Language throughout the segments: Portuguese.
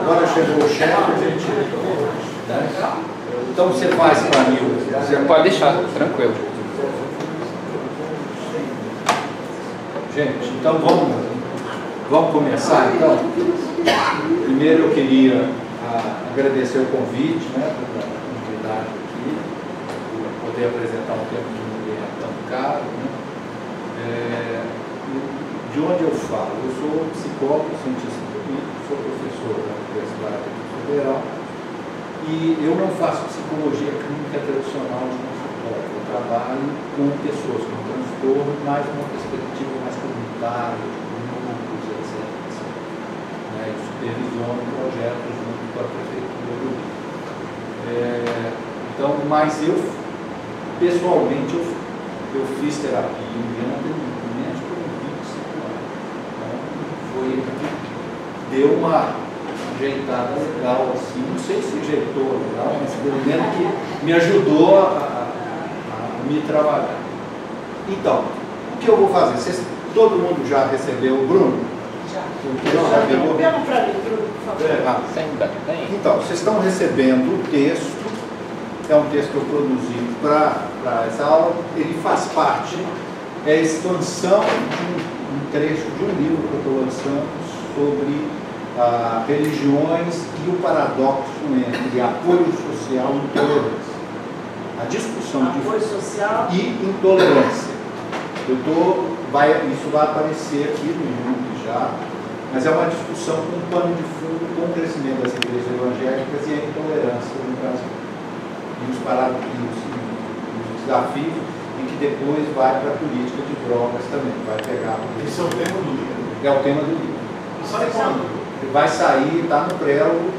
Agora chegou o chefe, a gente... Né? Então você faz para mim. Você pode deixar, tranquilo. Gente, então vamos começar então. Primeiro eu queria agradecer o convite, né, pela oportunidade aqui, por poder apresentar um tema que não é tão caro, né. De onde eu falo? Eu sou psicólogo, cientista político, sou professor da Universidade Federal e eu não faço psicologia clínica tradicional de consultório. Eu trabalho com pessoas com transtorno, mais uma perspectiva mais comunitária, de grupos, etc. Né, e supervisiono projetos junto com a prefeitura do Rio. Então, mas eu, pessoalmente, eu fiz terapia indiana menos por 25 anos. Então, deu uma ajeitada legal, assim, não sei se ajeitou legal, mas pelo menos que me ajudou a me trabalhar. Então, o que eu vou fazer? Todo mundo já recebeu o Bruno? Já. Pegou? Pega para mim, Bruno, por favor. Então, vocês estão recebendo o texto, é um texto que eu produzi para essa aula, ele faz parte, é a expansão de um trecho de um livro que eu estou lançando sobre religiões e o paradoxo entre apoio social e intolerância. A discussão de apoio social e intolerância. Isso vai aparecer aqui no YouTube já, mas é uma discussão com um pano de fundo com o crescimento das igrejas evangélicas e a intolerância no Brasil. E os desafios, e que depois vai para a política de drogas também, vai pegar. Esse é o tema do livro? É o tema do livro. Sai quando? Vai sair, está no prelo,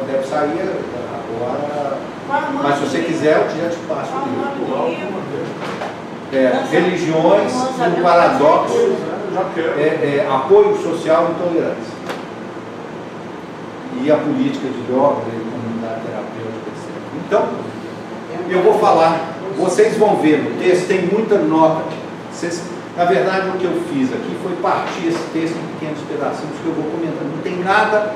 deve sair agora. Mas se você quiser, eu já te passo o livro. Religiões e o paradoxo, apoio social e intolerância. E a política de drogas e comunidade terapêutica, etc. Então, eu vou falar, vocês vão ver no texto, tem muita nota. Na verdade, o que eu fiz aqui foi partir esse texto em pequenos pedacinhos que eu vou comentando. Não tem nada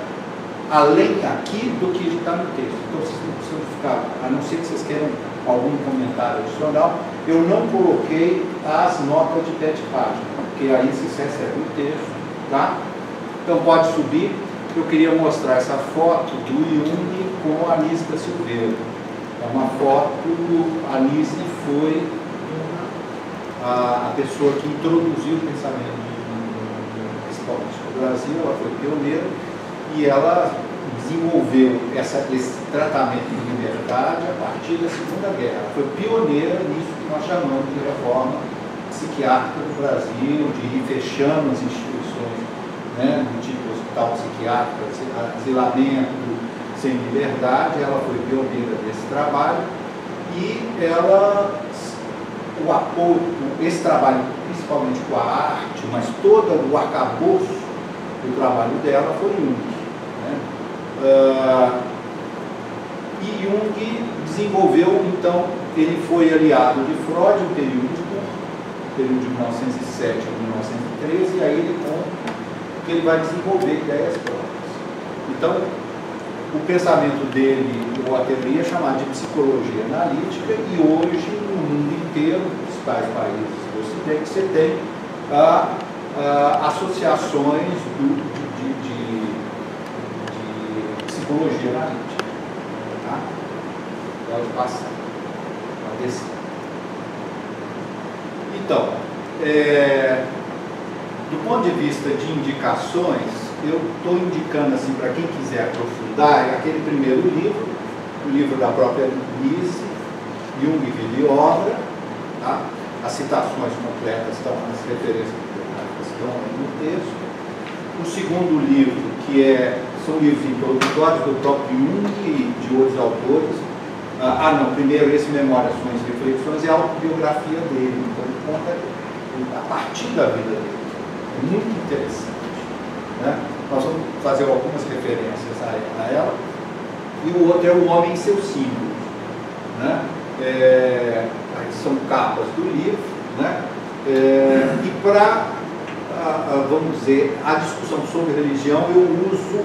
além aqui do que está no texto. Então, vocês não precisam ficar, a não ser que vocês queiram algum comentário adicional, eu não coloquei as notas de pé de página, porque aí vocês recebem o texto, tá? Então, pode subir. Eu queria mostrar essa foto do Jung com a Anísia da Silveira. É uma foto, a Anísia foi a pessoa que introduziu o pensamento principalmente no Brasil, ela foi pioneira e ela desenvolveu esse tratamento de liberdade a partir da Segunda Guerra. Ela foi pioneira nisso que nós chamamos de reforma psiquiátrica no Brasil, de ir fechando as instituições, né, do tipo hospital psiquiátrico, asilamento sem liberdade. Ela foi pioneira desse trabalho e ela... o apoio, esse trabalho, principalmente com a arte, mas todo o arcabouço do trabalho dela foi Jung. Né? E Jung desenvolveu, então, ele foi aliado de Freud um período de 1907 a 1913, e aí ele conta que ele vai desenvolver ideias próprias. Então, o pensamento dele, eu até chamar de psicologia analítica, e hoje no mundo inteiro, nos principais países do Ocidente, você tem associações de psicologia analítica. Tá? Pode passar, pode descer. Então, do ponto de vista de indicações, eu estou indicando assim para quem quiser aprofundar aquele primeiro livro, o livro da própria Lise, Jung, Vida e Obra, tá? As citações completas estão, as referências completas estão aí no texto. O segundo livro, são livros introdutórios do próprio Jung e de outros autores. Primeiro esse Memórias, Sonhos e Reflexões é a autobiografia dele, então ele conta a partir da vida dele. É muito interessante. Né? Nós vamos fazer algumas referências a ela. E o outro é O Homem e Seus Símbolos. Né? São capas do livro. Né? E para, vamos dizer, a discussão sobre religião, eu uso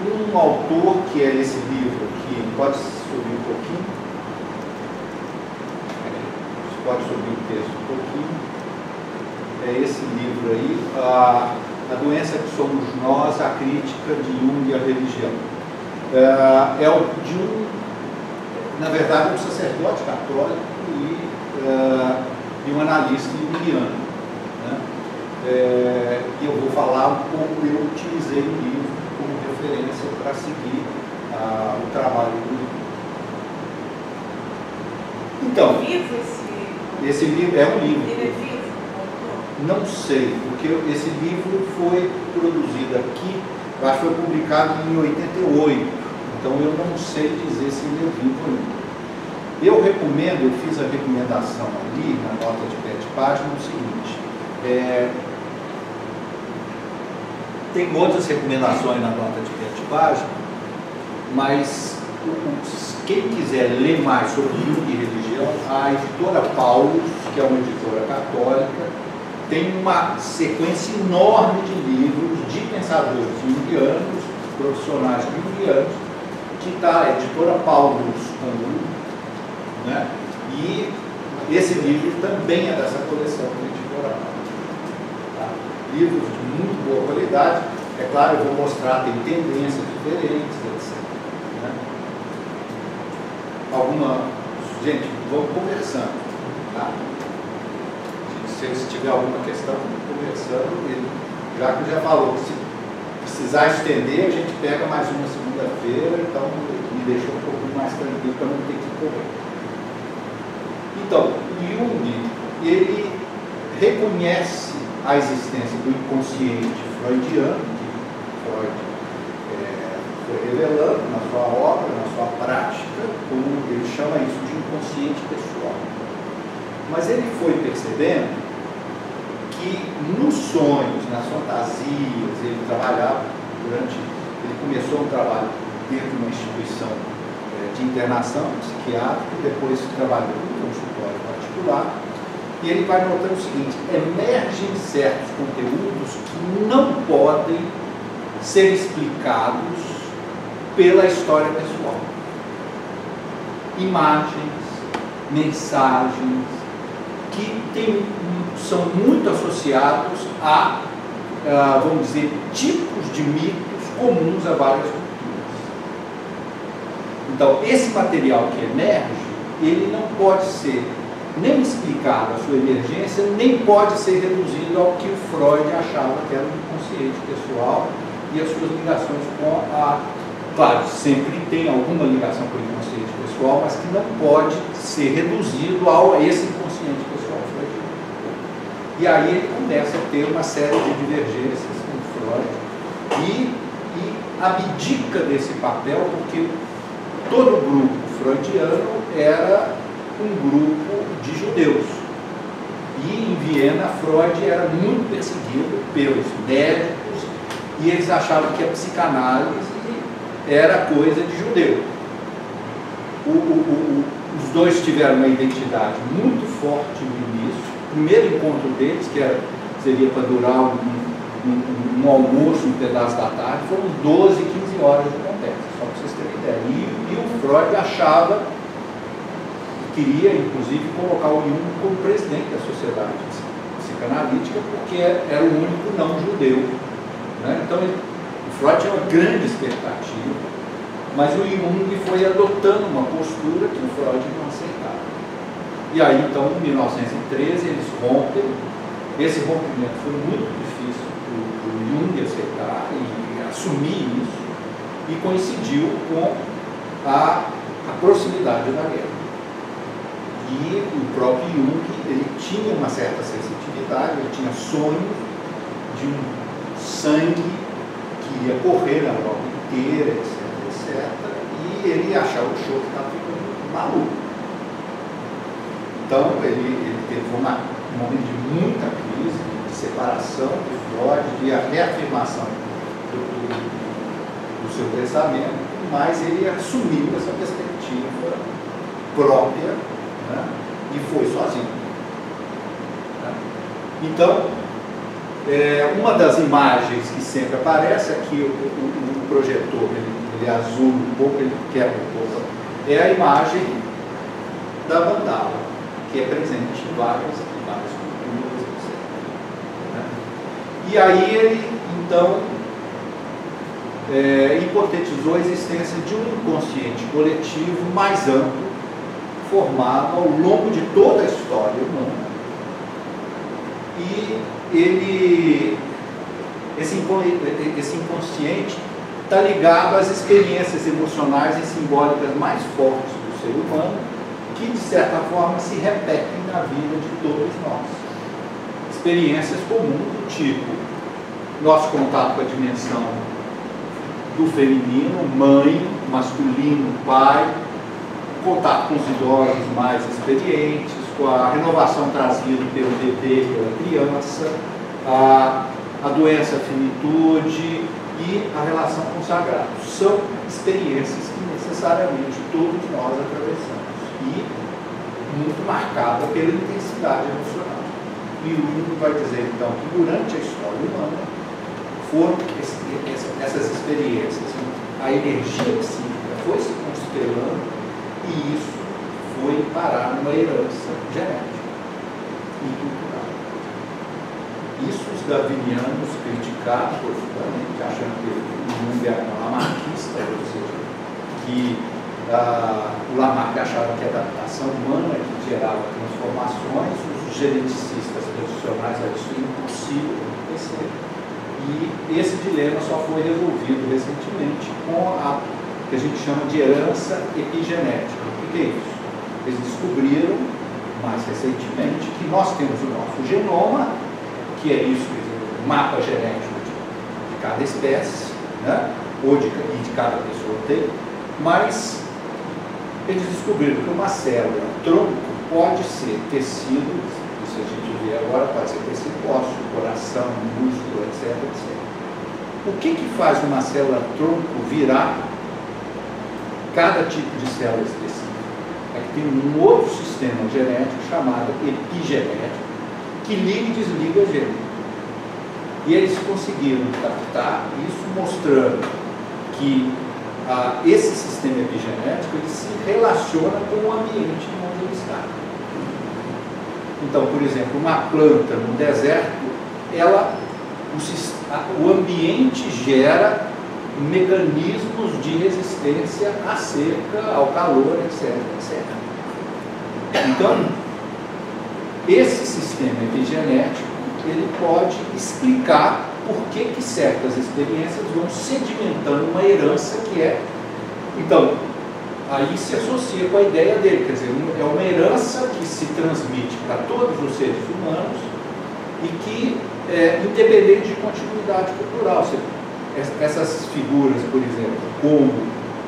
um autor, que é esse livro aqui, pode subir um pouquinho? Pode subir o texto um pouquinho. É esse livro aí, A Doença que Somos Nós, a Crítica de Jung e a Religião. É o de um, na verdade, um sacerdote católico e um analista junguiano, né? E eu vou falar como eu utilizei o livro como referência para seguir o trabalho do livro. Então, esse livro é um livro. Ele é vivo? Não sei, porque esse livro foi produzido aqui, eu acho que foi publicado em 88, então eu não sei dizer se ele é vivo ainda. Eu recomendo, eu fiz a recomendação ali, na nota de pé de página, o seguinte, tem outras recomendações na nota de pé de página, mas quem quiser ler mais sobre Jung e religião, a editora Paulus, que é uma editora católica, tem uma sequência enorme de livros de pensadores junguianos, profissionais junguianos, que está a editora Paulus, né? E esse livro também é dessa coleção da editora Paulus. Tá? Livros de muito boa qualidade, é claro, eu vou mostrar, tem tendências diferentes, etc. Né? Gente, vamos conversando, tá? Se tiver alguma questão, conversando, já que já falou que se precisar estender, a gente pega mais uma segunda-feira, então me deixa um pouco mais tranquilo para não ter que correr. Então, Jung, ele reconhece a existência do inconsciente freudiano, que Freud foi revelando na sua obra, na sua prática, como ele chama isso de inconsciente pessoal. Mas ele foi percebendo que nos sonhos, nas fantasias, ele trabalhava ele começou um trabalho dentro de uma instituição de internação psiquiátrica, depois trabalhou em um consultório particular, e ele vai notando o seguinte: emergem certos conteúdos que não podem ser explicados pela história pessoal. Imagens, mensagens, que são muito associados a, vamos dizer, tipos de mitos comuns a várias culturas. Então, esse material que emerge, ele não pode ser nem explicado a sua emergência, nem pode ser reduzido ao que o Freud achava que era o inconsciente pessoal e as suas ligações com a... Claro, sempre tem alguma ligação com o inconsciente pessoal, mas que não pode ser reduzido a esse inconsciente pessoal freudiano. E aí ele começa a ter uma série de divergências com Freud e abdica desse papel, porque todo o grupo freudiano era um grupo de judeus. E em Viena, Freud era muito perseguido pelos médicos e eles achavam que a psicanálise era coisa de judeu. Os dois tiveram uma identidade muito forte no início. O primeiro encontro deles, seria para durar um almoço, um pedaço da tarde, foram 12, 15 horas de conversa, só para vocês terem ideia. E o Freud achava, queria inclusive colocar o Jung como presidente da sociedade psicanalítica, porque era o único não judeu. Né? Então, o Freud tinha uma grande expectativa, mas o Jung foi adotando uma postura que o Freud não aceitava. E aí, então, em 1913, eles rompem. Esse rompimento foi muito difícil para o Jung aceitar e assumir isso, e coincidiu com a proximidade da guerra. E o próprio Jung, ele tinha uma certa sensitividade, ele tinha sonhos de um sangue que ia correr na Europa inteira, etc. E ele achava o show que estava ficando maluco. Então, ele teve um momento de muita crise, de separação de Freud, de reafirmação do seu pensamento, mas ele assumiu essa perspectiva própria, né, e foi sozinho. Né? Então, Uma das imagens que sempre aparece aqui, o projetor, ele é azul um pouco, ele quebra um pouco, é a imagem da mandala, que é presente em várias culturas, etc. Né? E aí ele, então, hipotetizou a existência de um inconsciente coletivo mais amplo, formado ao longo de toda a história humana. E esse inconsciente está ligado às experiências emocionais e simbólicas mais fortes do ser humano, que de certa forma se repetem na vida de todos nós. Experiências comuns do tipo nosso contato com a dimensão do feminino, mãe, masculino, pai, contato com os idosos mais experientes, com a renovação trazida pelo bebê, pela criança, a doença, a finitude e a relação com o sagrado. São experiências que necessariamente todos nós atravessamos e muito marcada pela intensidade emocional. E o Jung vai dizer, então, que durante a história humana foram essas experiências, a energia psíquica foi se constelando e isso foi parar numa herança genética e cultural. Isso os darwinianos criticaram profundamente, achando que o mundo era lamarquista, ou seja, que o Lamarck achava que a adaptação humana que gerava transformações, os geneticistas tradicionais achavam isso impossível de acontecer. E esse dilema só foi resolvido recentemente com a que a gente chama de herança epigenética. O que é isso? Eles descobriram, mais recentemente, que nós temos o nosso genoma, que é isso, quer dizer, o mapa genético de cada espécie, né? Ou de cada pessoa tem, mas eles descobriram que uma célula tronco pode ser tecido, isso a gente vê agora, pode ser tecido ósseo, coração, músculo, etc, etc. O que faz uma célula tronco virar cada tipo de célula específica? É que tem um outro sistema genético chamado epigenético que liga e desliga a gene. E eles conseguiram captar isso mostrando que esse sistema epigenético ele se relaciona com o ambiente onde ele está. Então, por exemplo, uma planta no deserto, o ambiente gera mecanismos de resistência à seca, ao calor, etc, etc. Então, esse sistema epigenético ele pode explicar por que certas experiências vão sedimentando uma herança que é... Então, aí se associa com a ideia dele, quer dizer, é uma herança que se transmite para todos os seres humanos e que é independente de continuidade cultural. Essas figuras, por exemplo, como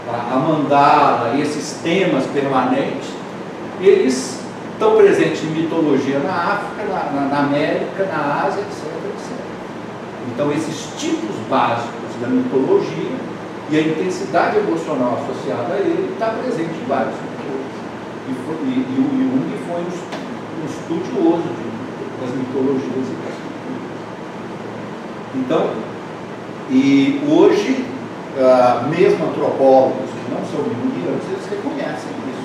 a mandala e esses temas permanentes, eles estão presentes em mitologia na África, na América, na Ásia, etc, etc. Então, esses tipos básicos da mitologia e a intensidade emocional associada a ele está presente em vários culturas. E o Jung foi um estudioso das mitologias e das culturas. Então, e hoje, mesmo antropólogos que não são junguianos, eles reconhecem isso.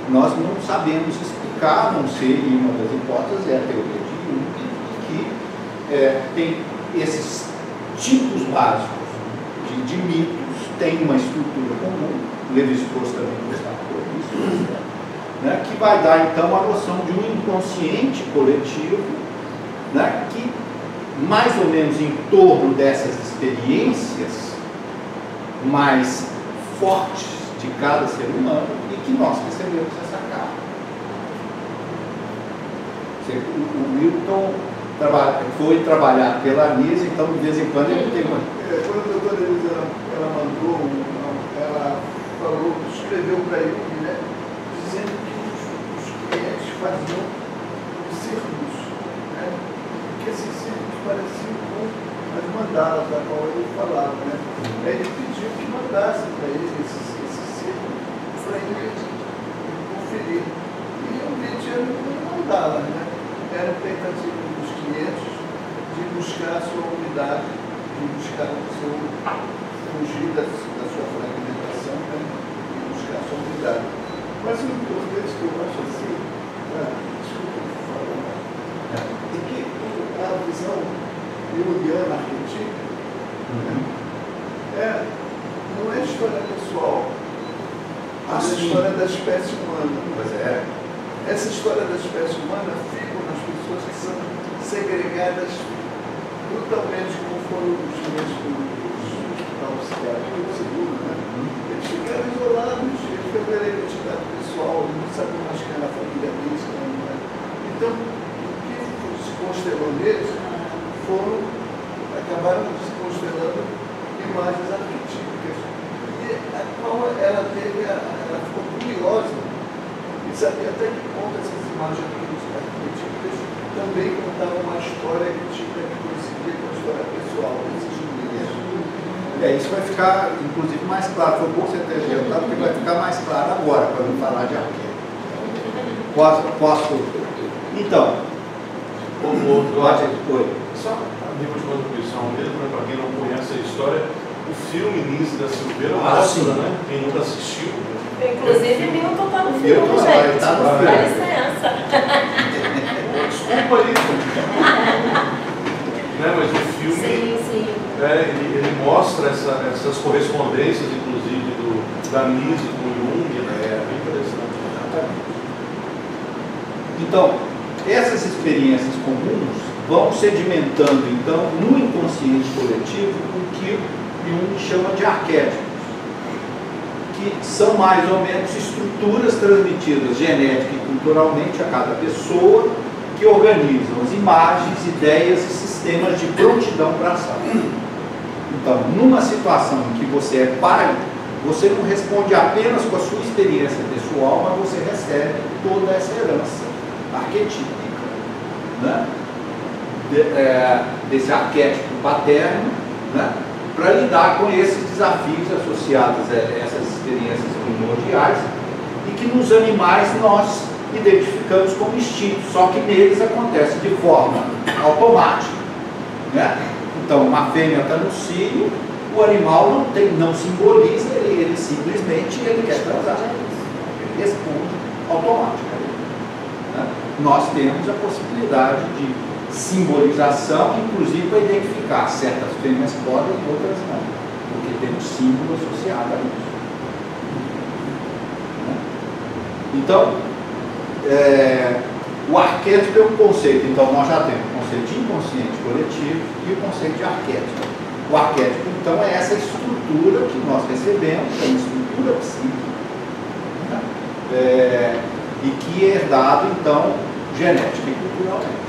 Nós não sabemos explicar, não sei, e uma das hipóteses é a teoria de Jung, que tem esses tipos básicos de mitos, tem uma estrutura comum, Lévi-Strauss também destacou isso, né, que vai dar então a noção de um inconsciente coletivo, né, que mais ou menos em torno dessas experiências mais fortes de cada ser humano e que nós recebemos essa carta. O Milton foi trabalhar pela Anísia, então de vez em quando ele tem uma... Quando a doutora Elisa, ela mandou, ela falou, escreveu para ele, né, dizendo que os clientes faziam círculos, né, que esses círculos pareciam com as mandalas da qual ele falava, né. Aí ele pediu que mandasse para ele esses círculos para ele conferir. E o vídeo era uma mandala, né, era um pentaciclo dos 500, de buscar a sua unidade, de buscar o seu fugir da sua fragmentação, né? E buscar a sua unidade. Mas o importante que eu acho assim, desculpa falar, é que a visão junguiana arquetípica não é história pessoal, mas é a história da espécie humana. Pois é. Essa história da espécie humana fica nas pessoas que são segregadas brutalmente, como foram os hospital psiquiátrico seguro, né? Eles ficaram isolados, eles perderam a identidade pessoal, não sabiam mais quem era a família deles, não é. Então, o que se constelou neles acabaram se constelando imagens arquetípicas. E a qual ela ficou curiosa e sabia até que ponto essas imagens arquetípicas também contavam uma história que coincidia com a história pessoal desses juízes. Isso vai ficar, inclusive, mais claro. Foi bom você ter adiantado, porque vai ficar mais claro agora, para não falar de arquétipo. Posso? Então, só a nível de contribuição mesmo, né, para quem não conhece a história, o filme Nise da Silveira mostra, né? Quem nunca assistiu. Inclusive, Milton tá no filme, Milton, gente. tá no filme. Dá licença. Desculpa aí. Né, mas o filme Sim. Ele mostra essas correspondências, inclusive, da Nise com Jung, né? É bem interessante. Então, essas experiências comuns vão sedimentando, então, no inconsciente coletivo, o que Jung chama de arquétipos, que são mais ou menos estruturas transmitidas genética e culturalmente a cada pessoa, que organizam as imagens, ideias e sistemas de prontidão para ação. Então, numa situação em que você é pai, você não responde apenas com a sua experiência pessoal, mas você recebe toda essa herança arquetípica, né? Desse arquétipo paterno, né? Para lidar com esses desafios associados a essas experiências primordiais e que nos animais nós identificamos como instinto, só que neles acontece de forma automática, né? Então, uma fêmea está no cio, o animal não simboliza, ele simplesmente quer transar, ele responde automaticamente, né? Nós temos a possibilidade de simbolização, inclusive para identificar certas fêmeas podem e outras não, porque temos símbolo associado a isso, né? Então, o arquétipo é um conceito. Então nós já temos o conceito de inconsciente coletivo e o conceito de arquétipo. O arquétipo, então, é essa estrutura que nós recebemos, é uma estrutura psíquica, né? E que é herdado, então, genética e culturalmente.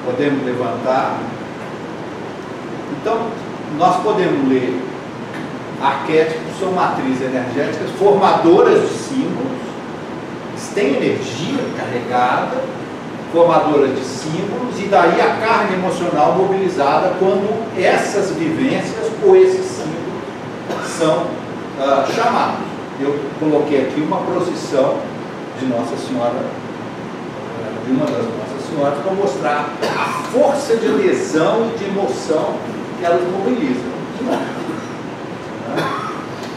Podemos levantar. Então, nós podemos ler arquétipos, são matrizes energéticas formadoras de símbolos, têm energia carregada, formadora de símbolos, e daí a carga emocional mobilizada quando essas vivências ou esses símbolos são chamados. Eu coloquei aqui uma procissão de Nossa Senhora, de uma das Nossas Senhoras, para mostrar a força de adesão e de emoção que elas mobilizam.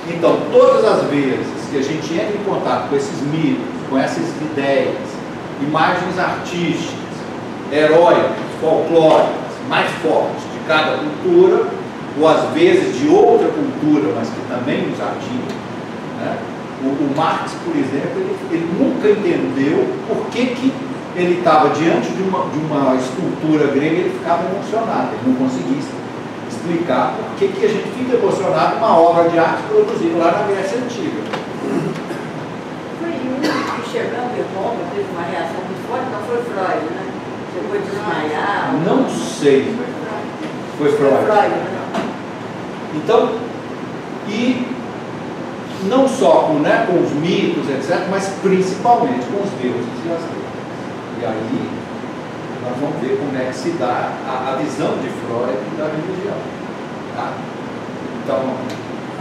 Então, todas as vezes que a gente entra em contato com esses mitos, com essas ideias, imagens artísticas, heróicas, folclóricas, mais fortes de cada cultura, ou às vezes de outra cultura, mas que também nos atinge, né? O Marx, por exemplo, ele nunca entendeu por que ele estava diante de uma escultura grega e ele ficava emocionado, ele não conseguia explicar por que a gente fica emocionado com uma obra de arte produzida lá na Grécia Antiga. Chegando em Roma, teve uma reação muito forte, não foi Freud, né? Chegou a desmaiar. Não sei. Foi Freud. Né? Então, e não só com os mitos, etc., mas principalmente com os deuses e as deusas. E aí, nós vamos ver como é que se dá a visão de Freud da religião. Tá? Então,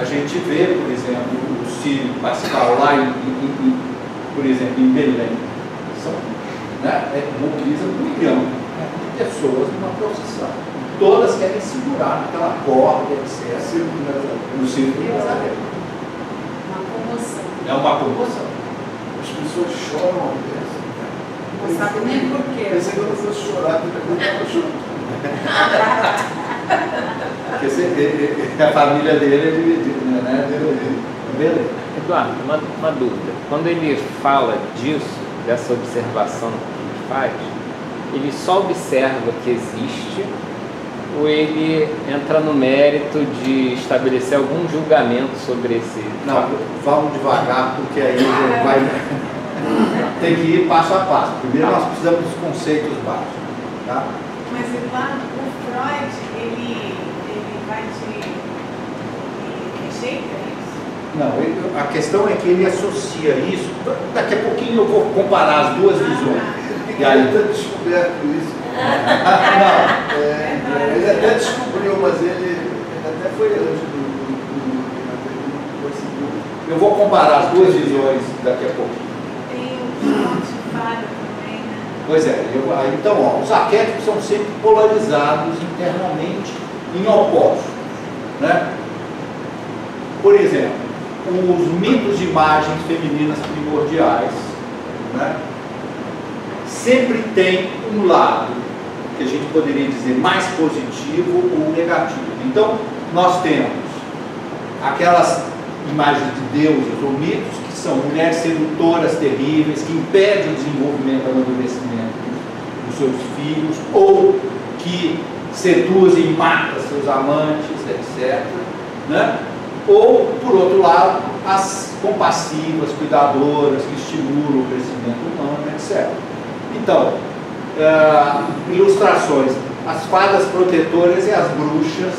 a gente vê, por exemplo, o Círio Pascal lá por exemplo, em Belém, mobiliza 1 milhão de pessoas pessoas numa procissão. Todas querem segurar naquela corda, etc. No círculo de Nazaré. Uma comoção. É uma comoção. As pessoas choram ao dessa. Não sabe nem por quê. Pensei que eu não fosse chorar, porque eu estava chorando. Porque a família dele é dividida, né? Beleza. Eduardo, uma dúvida. Quando ele fala disso, dessa observação que ele faz, ele só observa que existe ou ele entra no mérito de estabelecer algum julgamento sobre esse Não, fato? vamos devagar, porque aí vai. Tem que ir passo a passo. Primeiro nós precisamos dos conceitos básicos. Tá? Mas, Eduardo, o Freud, ele vai te rejeita isso? Não, a questão é que ele associa isso. Daqui a pouquinho eu vou comparar as duas visões. E aí está descoberto isso. Não, Ele até descobriu, mas ele até foi antes do eu vou comparar as duas visões daqui a pouquinho. Tem o motivado também, né? Pois é, então ó, os arquétipos são sempre polarizados internamente em opostos, né? Por exemplo, os mitos de imagens femininas primordiais, né? Sempre tem um lado que a gente poderia dizer mais positivo ou negativo. Então, nós temos aquelas imagens de deusas ou mitos que são mulheres sedutoras terríveis, que impedem o desenvolvimento e amadurecimento dos seus filhos, ou que seduzem e matam seus amantes, etc. Né? Ou, por outro lado, as compassivas, cuidadoras, que estimulam o crescimento humano, etc. Então, ilustrações, as fadas protetoras e as bruxas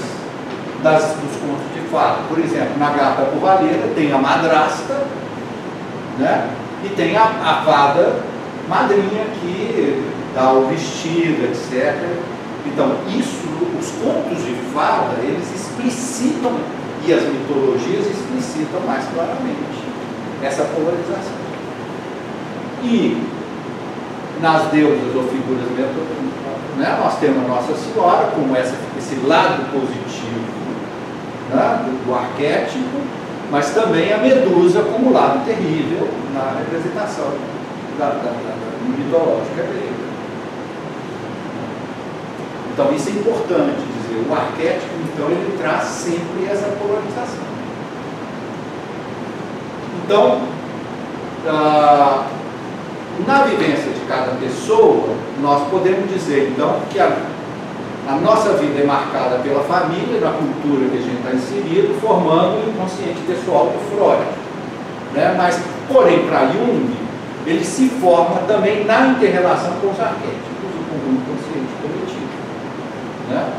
dos contos de fada. Por exemplo, na Gata Curraleira tem a madrasta, né? E tem a fada madrinha que dá o vestido, etc. Então, isso, os contos de fada, eles explicitam, e as mitologias explicitam mais claramente essa polarização. E nas deusas ou figuras mitológicas, né, nós temos a Nossa Senhora como esse lado positivo, né, do arquétipo, mas também a Medusa como lado terrível na representação mitológica grega. Então isso é importante dizer, o arquétipo então ele traz sempre essa polarização. Então, na vivência de cada pessoa, nós podemos dizer então que a nossa vida é marcada pela família, na cultura que a gente está inserido, formando o inconsciente pessoal do Freud. Né? Mas, porém, para Jung, ele se forma também na inter-relação com os arquétipos, com o inconsciente coletivo. Né?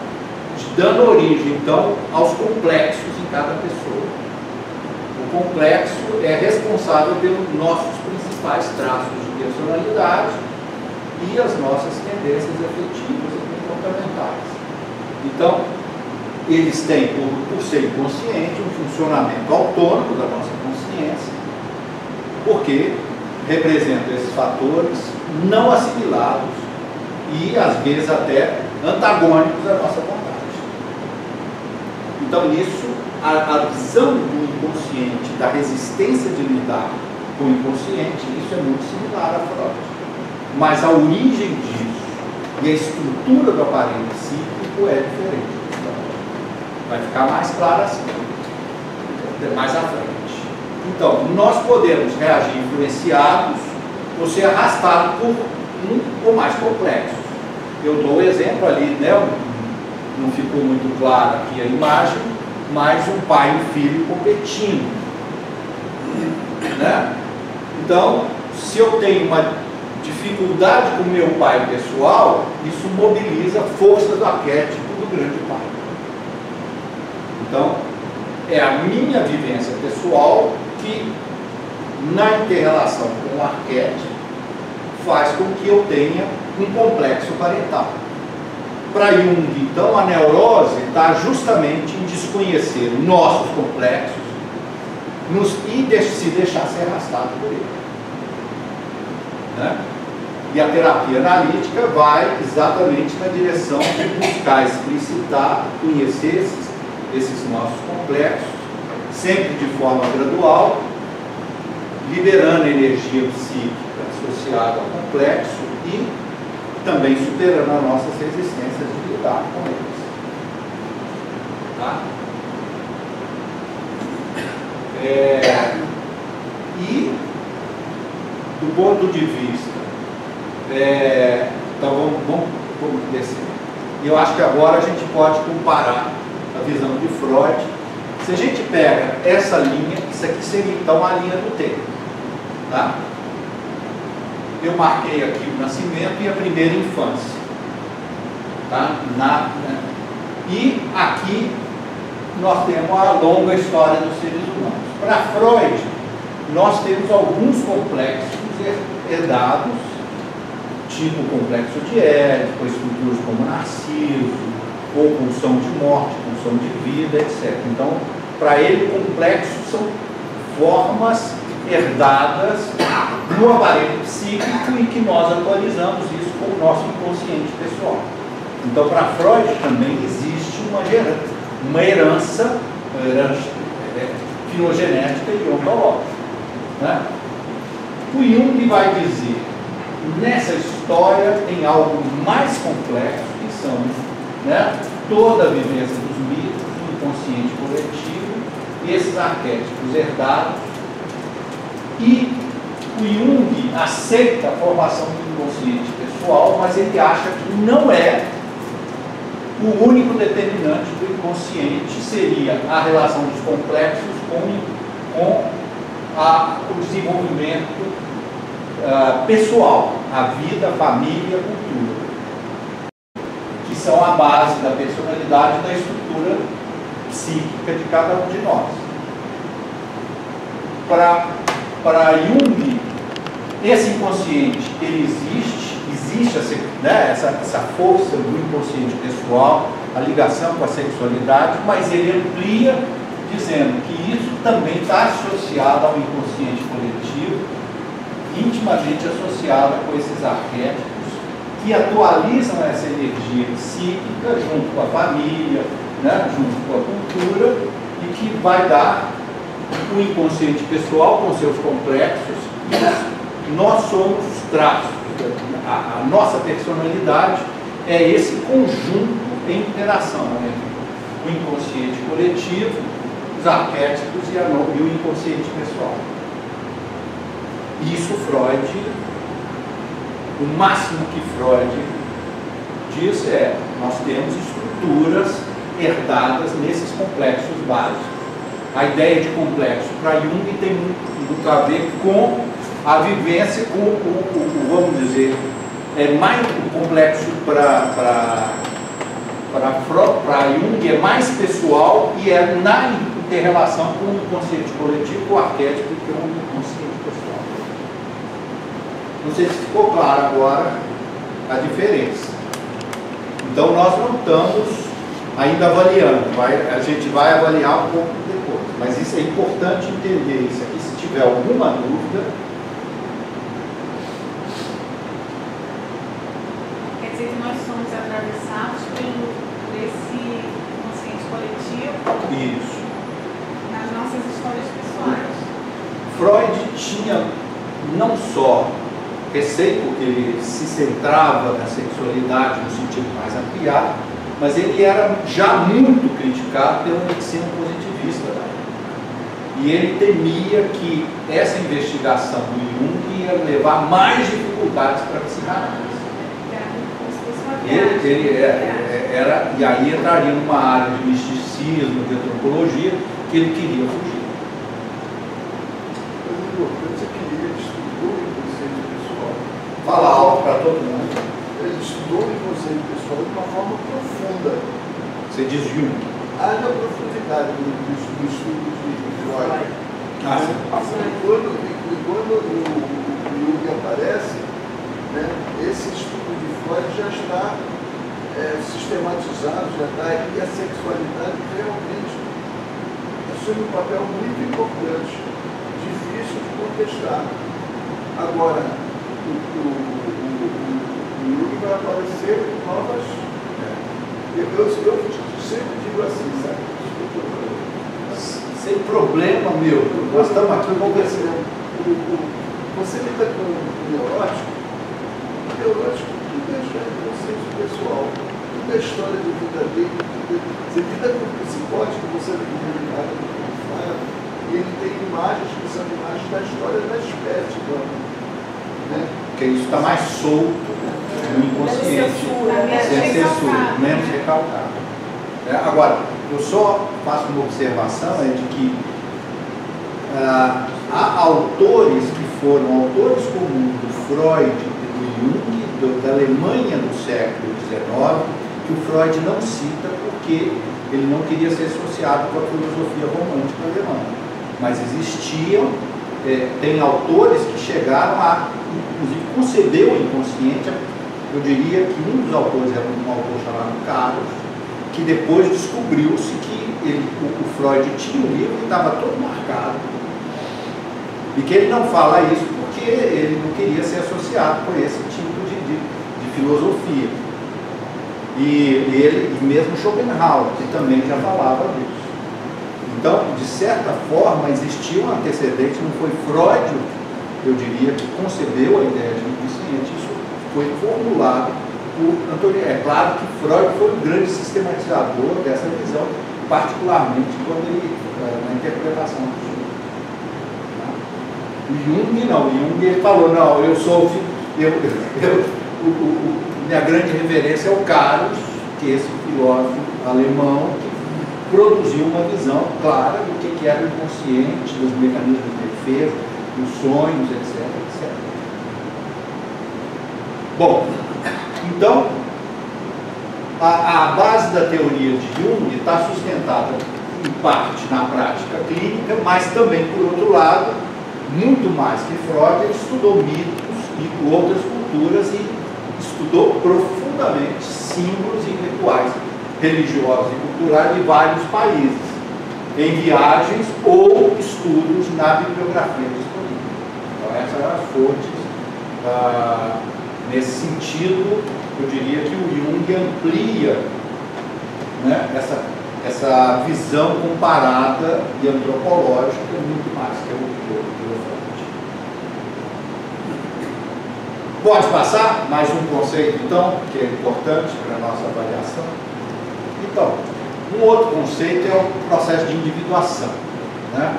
Dando origem, então, aos complexos em cada pessoa. O complexo é responsável pelos nossos principais traços de personalidade e as nossas tendências afetivas e comportamentais. Então, eles têm, por ser inconsciente, um funcionamento autônomo da nossa consciência, porque representam esses fatores não assimilados e, às vezes, até antagônicos à nossa vontade. Então, nisso, a visão do inconsciente, da resistência de lidar com o inconsciente, isso é muito similar a Freud. Mas a origem disso e a estrutura do aparelho psíquico é diferente. Então, vai ficar mais claro assim, mais à frente. Então, nós podemos reagir influenciados ou ser arrastados por um ou mais complexos. Eu dou o exemplo ali, né? Não ficou muito claro aqui a imagem, mas um pai e um filho competindo. Né? Então, se eu tenho uma dificuldade com o meu pai pessoal, isso mobiliza forças do arquétipo do grande pai. Então, é a minha vivência pessoal que, na inter-relação com o arquétipo, faz com que eu tenha um complexo parental. Para Jung, então, a neurose está justamente em desconhecer nossos complexos e se deixar ser arrastado por ele. Né? E a terapia analítica vai exatamente na direção de buscar explicitar, conhecer esses nossos complexos, sempre de forma gradual, liberando a energia psíquica associada ao complexo e também superando as nossas resistências de lidar com eles. Tá? E, do ponto de vista, então vamos descer. Eu acho que agora a gente pode comparar a visão de Freud. Se a gente pega essa linha, isso aqui seria então a linha do tempo. Tá? Eu marquei aqui o nascimento e a primeira infância. Tá? E aqui nós temos a longa história dos seres humanos. Para Freud, nós temos alguns complexos herdados, tipo o complexo de Édipo, estruturas como narciso, ou pulsão de morte, pulsão de vida, etc. Então, para ele, complexos são formas herdadas no aparelho psíquico e que nós atualizamos isso com o nosso inconsciente pessoal. Então, para Freud também existe uma herança filogenética e ontológica. Né? O Jung vai dizer, nessa história tem algo mais complexo, que são, né, toda a vivência dos mitos, do inconsciente coletivo, esses arquétipos herdados, e o Jung aceita a formação do inconsciente pessoal, mas ele acha que não é o único determinante do inconsciente, seria a relação dos complexos com o desenvolvimento pessoal, a vida, a família, a cultura, que são a base da personalidade e da estrutura psíquica de cada um de nós. Para Jung, esse inconsciente, ele existe essa força do inconsciente pessoal, a ligação com a sexualidade, mas ele amplia dizendo que isso também está associado ao inconsciente coletivo, intimamente associado com esses arquétipos que atualizam essa energia psíquica junto com a família, né, junto com a cultura, e que vai dar o inconsciente pessoal com seus complexos, e nós somos os traços. A nossa personalidade é esse conjunto em interação entre o inconsciente coletivo, os arquétipos e o inconsciente pessoal. Isso Freud, o máximo que Freud diz é, nós temos estruturas herdadas nesses complexos básicos. A ideia de complexo para Jung tem muito a ver com a vivência, vamos dizer, mais o complexo para Jung é mais pessoal e é na interrelação com o inconsciente coletivo, o arquétipo que é o inconsciente pessoal. Não sei se ficou claro agora a diferença. Então nós não estamos ainda avaliando, a gente vai avaliar um pouco depois, mas isso é importante entender isso aqui. Se tiver alguma dúvida, quer dizer que nós somos atravessados por esse consciente coletivo. Isso. Nas nossas histórias pessoais. Freud tinha não só receio, porque ele se centrava na sexualidade no sentido mais ampliado, mas ele era já muito criticado pela medicina positivista da época. E ele temia que essa investigação do Jung ia levar mais dificuldades para a psicanálise. E aí entraria numa área de misticismo, de antropologia, que ele queria fugir. Ele estudou o inconsciente pessoal. Fala alto para todo mundo. Ele estudou o inconsciente pessoal de uma forma profunda. Você diz Jung. Haja profundidade no estudo de Freud. Quando o Jung aparece, né, esse estudo de Freud já está sistematizado, já está aí, e a sexualidade realmente assume um papel muito importante, difícil de contestar. Agora, o Jung vai aparecer novas. Eu sempre digo assim, sabe? Sem problema, meu. Nós estamos aqui conversando. Você lida com o neurótico tudo é conceito pessoal, tudo é história de vida dele. Você lida com o psicótico, você lida com o fala, e ele tem imagens que são imagens da história da espécie, né? Porque isso está mais solto no inconsciente, sem censura, menos recalcado. Agora, eu só faço uma observação de que há autores que foram autores comuns do Freud e do Jung, da Alemanha do século XIX, que o Freud não cita porque ele não queria ser associado com a filosofia romântica alemã. Mas existiam, tem autores que chegaram a, inclusive, conceber o inconsciente. Eu diria que um dos autores era um autor chamado Carlos, que depois descobriu-se que o Freud tinha um livro que estava todo marcado e que ele não fala isso porque ele não queria ser associado com esse tipo de filosofia. E mesmo Schopenhauer, que também já falava disso. Então, de certa forma, existia um antecedente, não foi Freud, eu diria, que concebeu a ideia de inconsciente, isso foi formulado por Antônio. É claro que Freud foi um grande sistematizador dessa visão, particularmente quando ele, na interpretação do Jung. O Jung não, o Jung ele falou, não, eu sou, minha grande referência é o Carlos, que é esse filósofo alemão que produziu uma visão clara do que era o inconsciente, dos mecanismos de defesa, dos sonhos, etc, etc. Bom, então, a base da teoria de Jung está sustentada em parte na prática clínica, mas também, por outro lado, muito mais que Freud, ele estudou mitos e outras culturas e estudou profundamente símbolos e rituais religiosos e culturais de vários países, em viagens ou estudos na bibliografia disponível. Então, essas eram as fontes. Nesse sentido, eu diria que o Jung amplia, né, essa visão comparada e antropológica muito mais que o Freud. Pode passar mais um conceito, então, que é importante para a nossa avaliação. Então, um outro conceito é o processo de individuação, né?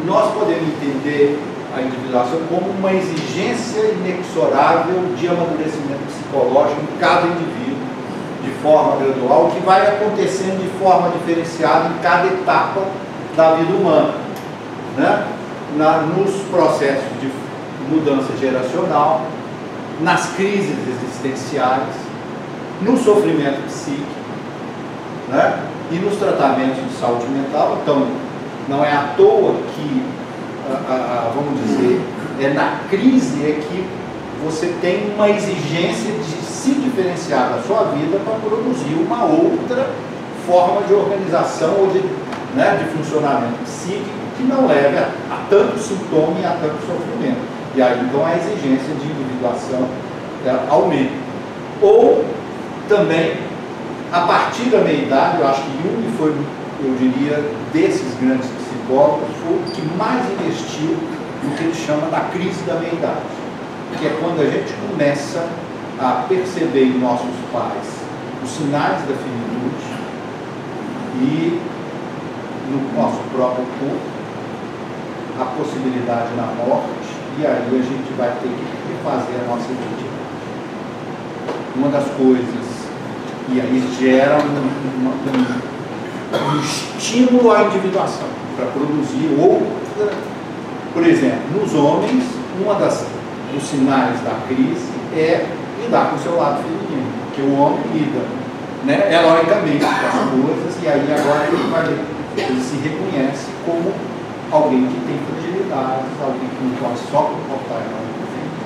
Nós podemos entender a individuação como uma exigência inexorável de amadurecimento psicológico em cada indivíduo, de forma gradual, que vai acontecendo de forma diferenciada em cada etapa da vida humana, né? Nos processos de mudança geracional, nas crises existenciais, no sofrimento psíquico, né? E nos tratamentos de saúde mental. Então, não é à toa que, vamos dizer, na crise é que você tem uma exigência de se diferenciar da sua vida para produzir uma outra forma de organização ou de funcionamento psíquico que não leve a tanto sintoma e a tanto sofrimento. E aí, então, a exigência de individuação aumenta. Ou também, a partir da meia-idade, eu acho que Jung foi, eu diria, desses grandes psicólogos, foi o que mais investiu no que ele chama da crise da meia-idade, que é quando a gente começa a perceber em nossos pais os sinais da finitude e no nosso próprio corpo a possibilidade na morte, e aí a gente vai ter que refazer a nossa identidade. Uma das coisas, e aí gera um estímulo à individuação, para produzir outra. Por exemplo, nos homens, dos sinais da crise é lidar com o seu lado feminino, porque o homem lida, né, heroicamente com as coisas, e aí agora ele se reconhece como alguém que tem fragilidades, alguém que não pode só comportar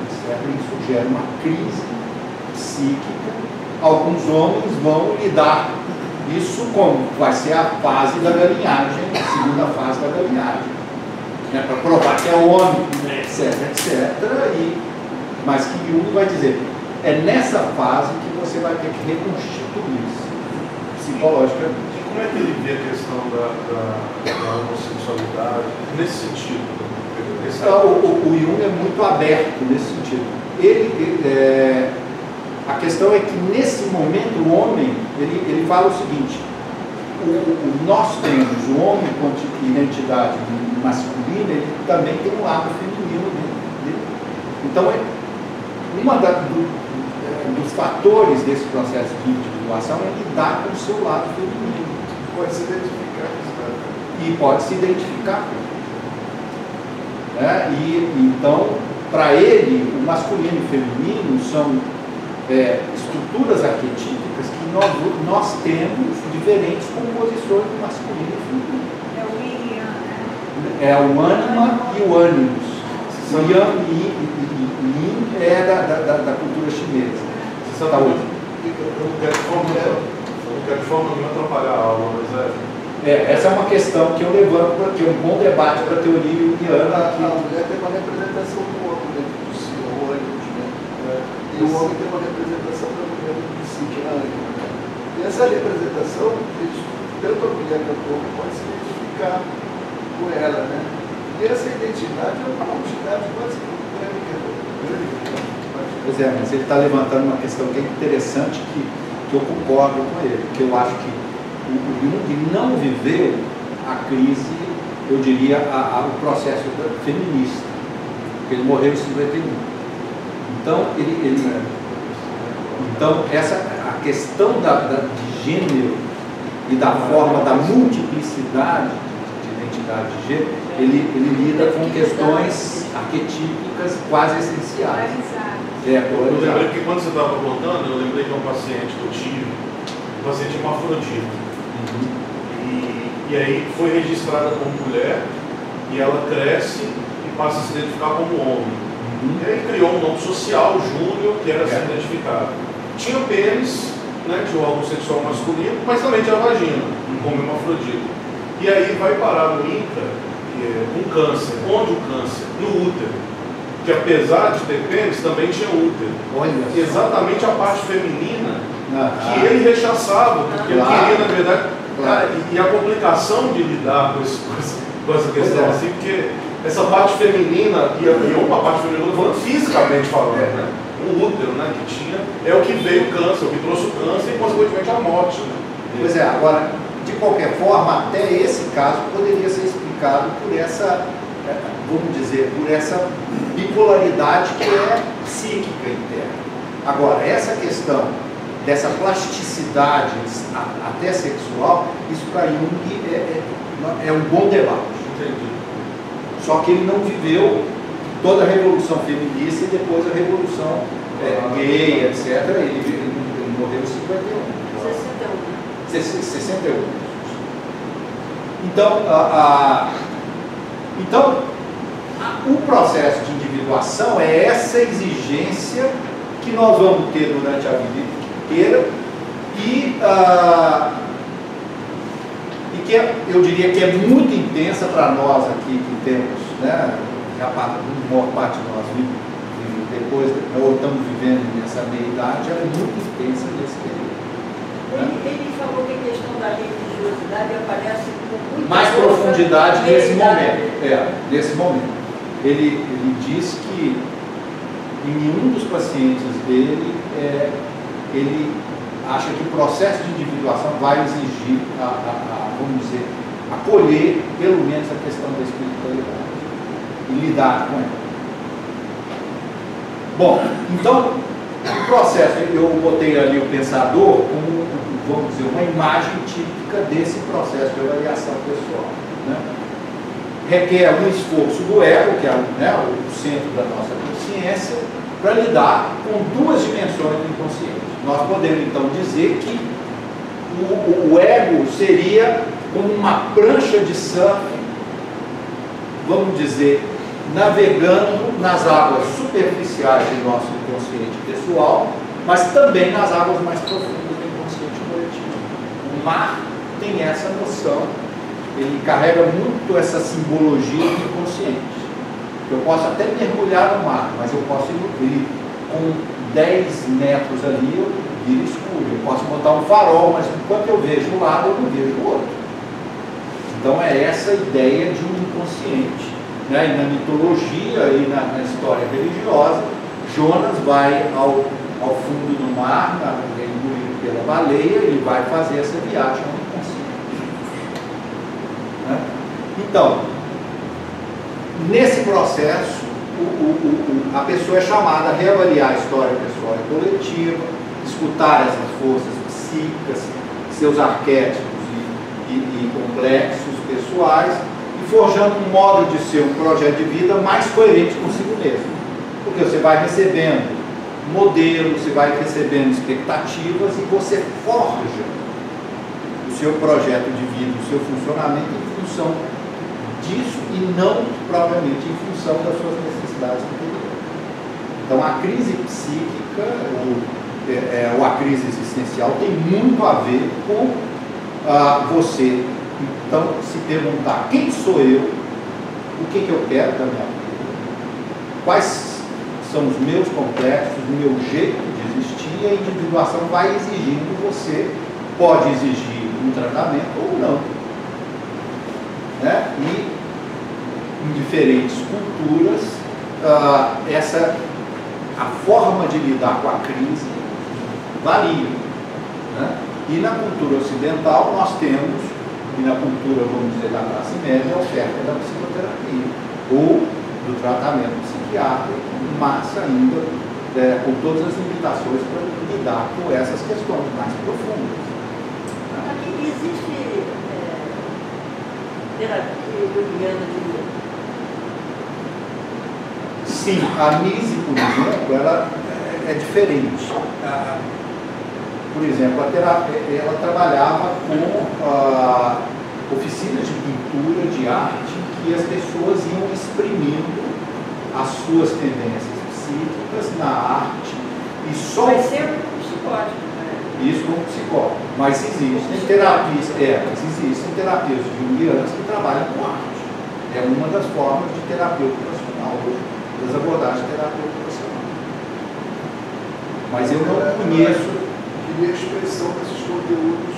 etc. Isso gera uma crise psíquica. Alguns homens vão lidar isso como vai ser a fase da galinhagem, a segunda fase da galinhagem, né, para provar que é homem, etc, etc. E mas que Jung vai dizer, é nessa fase que você vai ter que reconstituir-se psicologicamente. E como é que ele vê a questão da homossexualidade nesse sentido? O Jung é muito aberto nesse sentido. A questão é que nesse momento o homem, ele fala o seguinte, nós temos o homem com identidade masculina, ele também tem um lado feminino dele. Então, dos fatores desse processo de individuação é lidar com o seu lado feminino. Pode se identificar com isso, né? E pode se identificar. Então, para ele, o masculino e o feminino são estruturas arquetípicas que nós temos diferentes composições do masculino e feminino. É o yin e yang, né? É o ânima e o ânimos. O yang e yin é da cultura chinesa. Você sabe hoje? Eu não quero de forma nenhuma atrapalhar a aula, mas essa é uma questão que eu levanto para ter um bom debate para a teoria junguiana. A mulher tem uma representação do homem dentro do si, o ânimo, né? E o homem tem uma representação da mulher dentro do si, que é a ânima, né? E essa representação, tanto a mulher quanto o homem pode se identificar com ela, né? E essa identidade é uma quantidade quase grande. Pois é, mas ele está levantando uma questão que é interessante, que eu concordo com ele, que eu acho que o Jung não viveu a crise, eu diria, o processo feminista, porque ele morreu em 51. Então, então a questão de gênero e da forma da multiplicidade de identidade de gênero, ele lida com questões arquetípicas quase essenciais. eu lembrei que quando você estava contando, eu lembrei de um paciente que eu tive, um paciente hermafrodita. E aí foi registrada como mulher e ela cresce e passa a se identificar como homem. E aí criou um nome social, Júnior, que era assim identificado. Tinha pênis, né, tinha o órgão sexual masculino, mas também tinha vagina, como hermafrodita. E aí vai parar no INCA com câncer. Onde o câncer? No útero. Que apesar de ter pênis, também tinha útero. Exatamente a parte feminina que ele rechaçava, porque ele queria, na verdade, cara, e a complicação de lidar com essa questão, assim, porque essa parte feminina, e uma parte feminina, falando fisicamente falando, né? O útero, né, que tinha, é o que veio o câncer, o que trouxe o câncer e, consequentemente, a morte. Né? Pois é, agora, de qualquer forma, até esse caso poderia ser explicado por essa, vamos dizer, por essa bipolaridade que é psíquica interna. Agora, essa questão dessa plasticidade até sexual, isso para Jung é um bom debate. Entendi. Só que ele não viveu toda a revolução feminista e depois a revolução gay, etc. Ele morreu em 51. 61. Então, o processo de individuação é essa exigência que nós vamos ter durante a vida inteira e que eu diria que é muito intensa para nós aqui que temos, né, a maior parte de nós vive depois, ou estamos vivendo nessa meia-idade, ela é muito intensa nesse período. Ele falou que a questão da religiosidade aparece com muita mais profundidade nesse momento. Nesse momento. Ele diz que em nenhum dos pacientes dele, ele acha que o processo de individuação vai exigir, vamos dizer, acolher pelo menos a questão da espiritualidade e lidar com ela. Bom, então, o processo, eu botei ali o pensador como, vamos dizer, uma imagem típica desse processo de avaliação pessoal, né? Requer um esforço do ego, que é, né, o centro da nossa consciência, para lidar com duas dimensões do inconsciente. Nós podemos então dizer que o ego seria como uma prancha de surf, vamos dizer, navegando nas águas superficiais do nosso inconsciente pessoal, mas também nas águas mais profundas do inconsciente coletivo. O mar tem essa noção, ele carrega muito essa simbologia do inconsciente. Eu posso até mergulhar no mar, mas eu posso ir no rio. com 10 metros ali eu viro escuro. Eu posso botar um farol, mas enquanto eu vejo um lado, eu não vejo o outro. Então é essa ideia de um inconsciente. Né? E na mitologia e na história religiosa, Jonas vai ao fundo do mar, engolido pela baleia, ele vai fazer essa viagem ao inconsciente. Né? Então, nesse processo, a pessoa é chamada a reavaliar a história pessoal e coletiva, escutar essas forças psíquicas, seus arquétipos e complexos pessoais, e forjando um modo de ser um projeto de vida mais coerente consigo mesmo. Porque você vai recebendo modelos, você vai recebendo expectativas e você forja o seu projeto de vida, o seu funcionamento em função disso e não propriamente em função das suas necessidades interiores. Então a crise psíquica ou a crise existencial tem muito a ver com você então se perguntar quem sou eu, o que eu quero da minha vida, quais são os meus complexos, o meu jeito de existir, e a individuação vai exigindo você, pode exigir um tratamento ou não. Né? E em diferentes culturas, a forma de lidar com a crise varia. Né? E na cultura ocidental nós temos, e na cultura, vamos dizer, da classe média, a oferta da psicoterapia ou do tratamento psiquiátrico, mas ainda com todas as limitações para lidar com essas questões mais profundas. Aqui existe terapia junguiana de vida? Sim, a Nise, por exemplo, ela é diferente. Por exemplo, ela trabalhava com oficinas de pintura, de arte, que as pessoas iam exprimindo as suas tendências psíquicas na arte e só... Mas sempre com psicótico, né? Isso com psicólogo. Mas existem terapias junguianas que trabalham com arte. É uma das formas de terapia ocupacional, das abordagens de terapia ocupacional. Mas eu não conheço... E a expressão desses conteúdos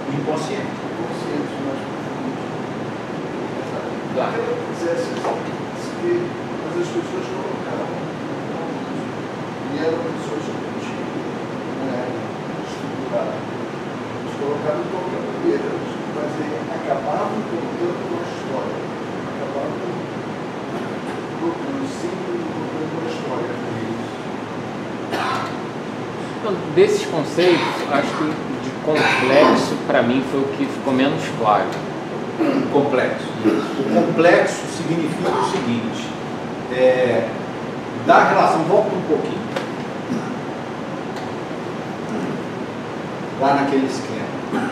inconscientes mais profundos. Claro. Mas as pessoas colocaram e eram pessoas que não tinham estruturado. Eles colocaram de qualquer maneira, mas acabavam contando uma história. Acabavam sempre contando uma história com eles. Então, desses conceitos, acho que de complexo, para mim, foi o que ficou menos claro. Complexo. O complexo significa o seguinte, da relação, volta um pouquinho, lá naquele esquema.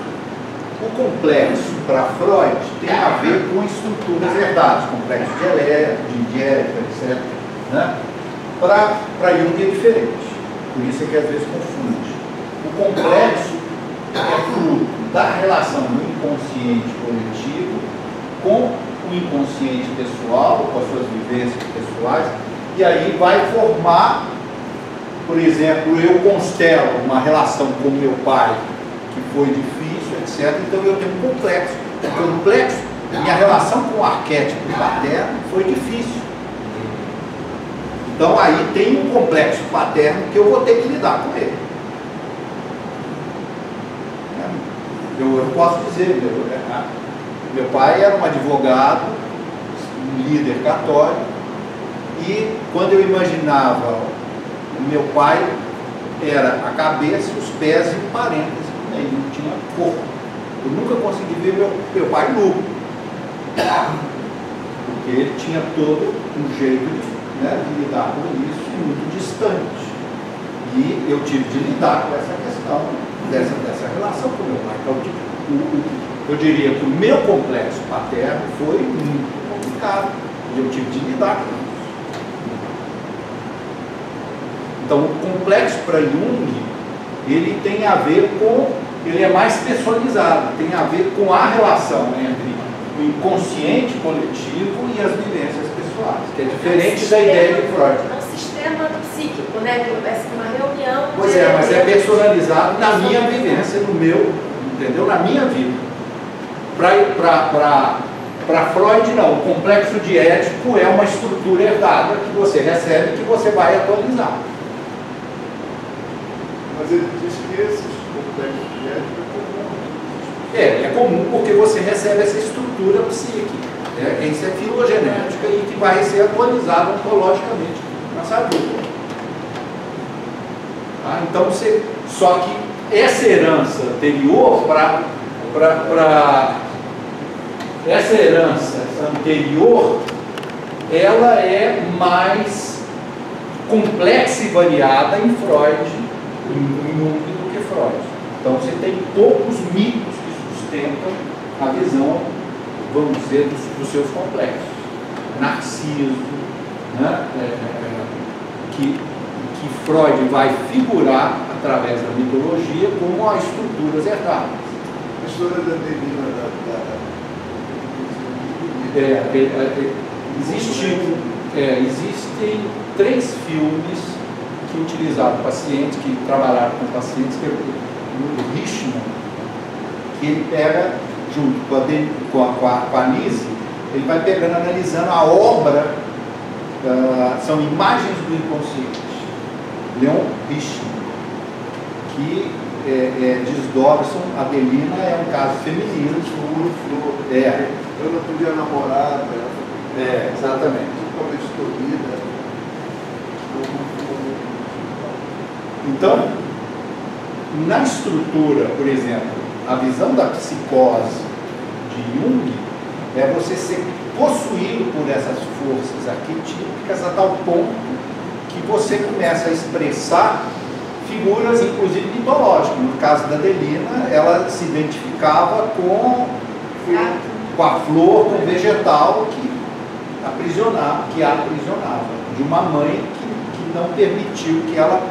O complexo, para Freud, tem a ver com estruturas herdadas, complexo de Édipo, etc. Né? Para Jung é diferente. Por isso é que às vezes confunde. O complexo é fruto da relação do inconsciente coletivo com o inconsciente pessoal, com as suas vivências pessoais, e aí vai formar, por exemplo, eu constelo uma relação com meu pai que foi difícil, etc. Então eu tenho um complexo. O complexo, minha relação com o arquétipo paterno foi difícil. Então aí tem um complexo paterno que eu vou ter que lidar com ele. Eu posso dizer, meu pai era um advogado, um líder católico, e quando eu imaginava o meu pai, era a cabeça, os pés e o parêntese, ele não tinha corpo. Eu nunca consegui ver meu pai nu, porque ele tinha todo um jeito de lidar com isso muito distante. E eu tive de lidar com essa questão dessa relação com o meu pai. Então, eu diria que o meu complexo paterno foi muito complicado. E eu tive de lidar com isso. Então, o complexo para Jung, ele tem a ver com... Ele é mais personalizado, tem a ver com a relação entre o inconsciente coletivo e as vivências pessoais, que é diferente da ideia de Freud. É um sistema sistema psíquico, né? Que parece uma reunião. Pois é, mas é personalizado na minha vivência, no meu, entendeu? Na minha vida. Para Freud, não. O complexo de Édipo é uma estrutura herdada que você recebe e que você vai atualizar. Mas ele diz que esses complexos de Édipo É comum porque você recebe essa estrutura psíquica. Isso é filogenética e que vai ser atualizado ontologicamente na sua vida. Tá? Então, só que essa herança anterior essa herança anterior, ela é mais complexa e variada em Freud, em Jung, do que Freud. Então você tem poucos mitos que sustentam a visão, vamos dizer, dos seus complexos. Narciso, né? Que Freud vai figurar através da mitologia como as estruturas herdadas. A história da Delina existem 3 filmes que utilizaram pacientes, que trabalharam com pacientes, que é o Richmond, que ele pega junto com a Nise, ele vai pegando, analisando a obra, são imagens do inconsciente, Leon Richmond, que desdobram. A Delina é um caso feminino, eu não podia namorar, exatamente. totalmente dormida. Então, na estrutura, por exemplo, a visão da psicose de Jung é você ser possuído por essas forças arquetípicas a tal ponto que você começa a expressar figuras, inclusive mitológicas. No caso da Delina, ela se identificava com a flor, com o vegetal que a aprisionava, de uma mãe que não permitiu que ela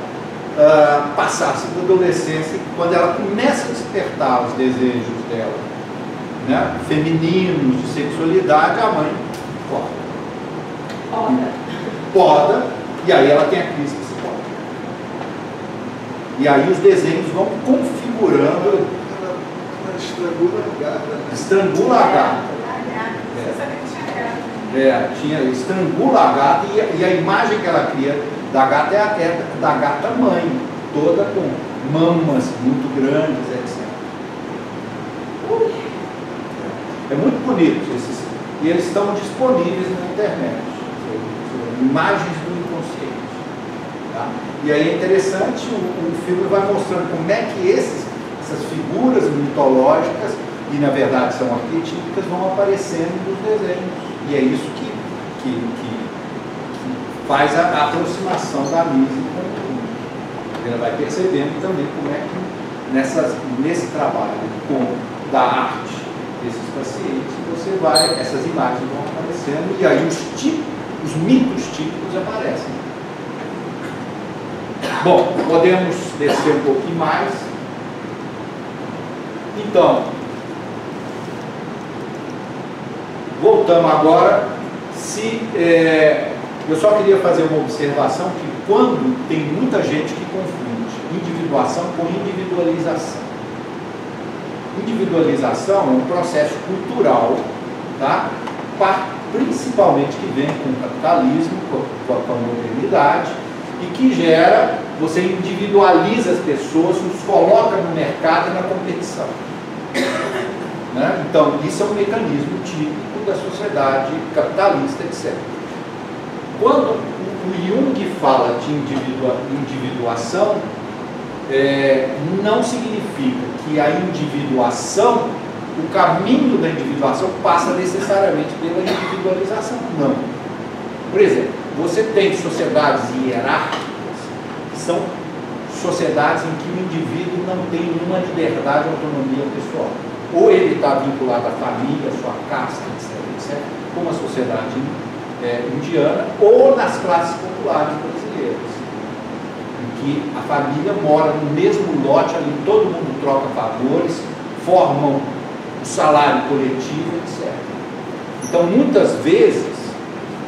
passasse da adolescência. Quando ela começa a despertar os desejos dela, né, femininos, de sexualidade, a mãe poda, e aí ela tem a crise psicótica. E aí os desenhos vão configurando. Ela estrangula a gata. Estrangula a gata. Estrangula a gata, e a imagem que ela cria da gata é da gata mãe, toda com mamas muito grandes, etc. É muito bonito e eles estão disponíveis na internet, imagens do inconsciente. Tá? E aí é interessante, o filme vai mostrando como é que essas figuras mitológicas, e na verdade são arquetípicas, vão aparecendo nos desenhos. E é isso que faz a aproximação da Nise com o mundo. Ela vai percebendo também como é que nesse trabalho da arte desses pacientes, essas imagens vão aparecendo, e aí os mitos típicos aparecem. Bom, podemos descer um pouquinho mais. Então, voltamos agora. Eu só queria fazer uma observação que quando tem muita gente que confunde individuação com individualização. Individualização é um processo cultural, tá? Principalmente que vem com o capitalismo, com a modernidade, e que gera, você individualiza as pessoas, os coloca no mercado e na competição. Né? Então, isso é um mecanismo típico da sociedade capitalista, etc. Quando o Jung fala de individuação, não significa que a individuação, o caminho da individuação passa necessariamente pela individualização. Não. Por exemplo, você tem sociedades hierárquicas, que são sociedades em que o indivíduo não tem nenhuma liberdade ou autonomia pessoal. Ou ele está vinculado à família, à sua casta, etc., como a sociedade indiana, ou nas classes populares brasileiras, em que a família mora no mesmo lote, ali todo mundo troca favores, formam o salário coletivo, etc. Então, muitas vezes,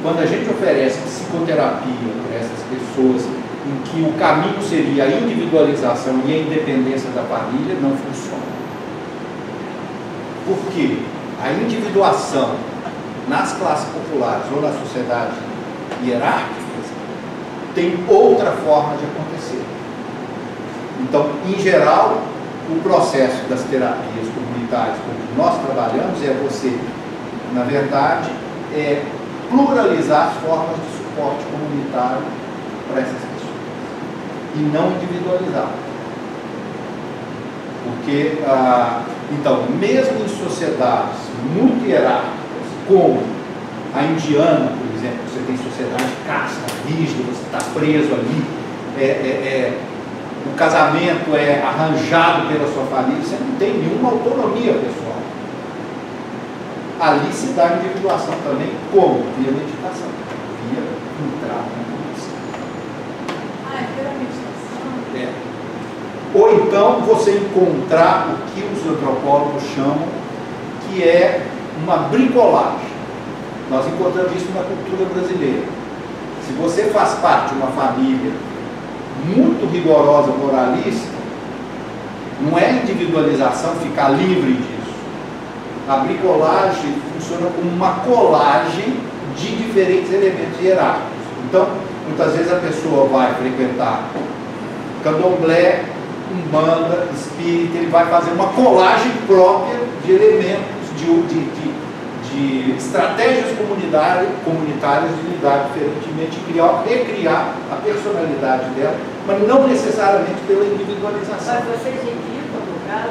quando a gente oferece psicoterapia para essas pessoas, em que o caminho seria a individualização e a independência da família, não funciona. Por quê? A individuação nas classes populares ou nas sociedades hierárquicas tem outra forma de acontecer. Então, em geral, o processo das terapias comunitárias, como nós trabalhamos, é você, na verdade, pluralizar as formas de suporte comunitário para essas pessoas e não individualizar. Porque, então, mesmo em sociedades muito hierárquicas, como a indiana, por exemplo, você tem sociedade casta, rígida, você está preso ali, o casamento é arranjado pela sua família, você não tem nenhuma autonomia pessoal. Ali se dá a individuação também, como? Via meditação, via entrar na condição. Pela meditação? Ou então você encontrar o que os antropólogos chamam que é uma bricolagem. Nós encontramos isso na cultura brasileira. Se você faz parte de uma família muito rigorosa, moralista, não é individualização ficar livre disso. A bricolagem funciona como uma colagem de diferentes elementos hierárquicos. Então, muitas vezes a pessoa vai frequentar candomblé, umbanda, espírita, ele vai fazer uma colagem própria de elementos, de estratégias comunitárias de lidar diferentemente, recriar a personalidade dela, mas não necessariamente pela individualização. Mas vocês indicam, no caso,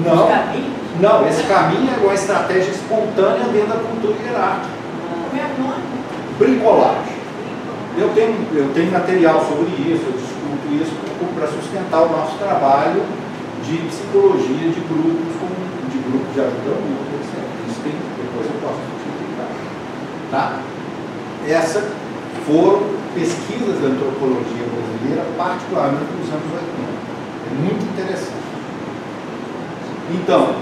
não, os caminhos? Não, esse caminho é uma estratégia espontânea dentro da cultura hierárquica. Como é o nome? Bricolagem. Eu tenho material sobre isso, eu discuto isso para sustentar o nosso trabalho de psicologia de grupos de ajuda mútua, etc. Isso tem, depois eu posso explicar. Tá? Essas foram pesquisas da antropologia brasileira, particularmente nos anos 80. É muito interessante. Então,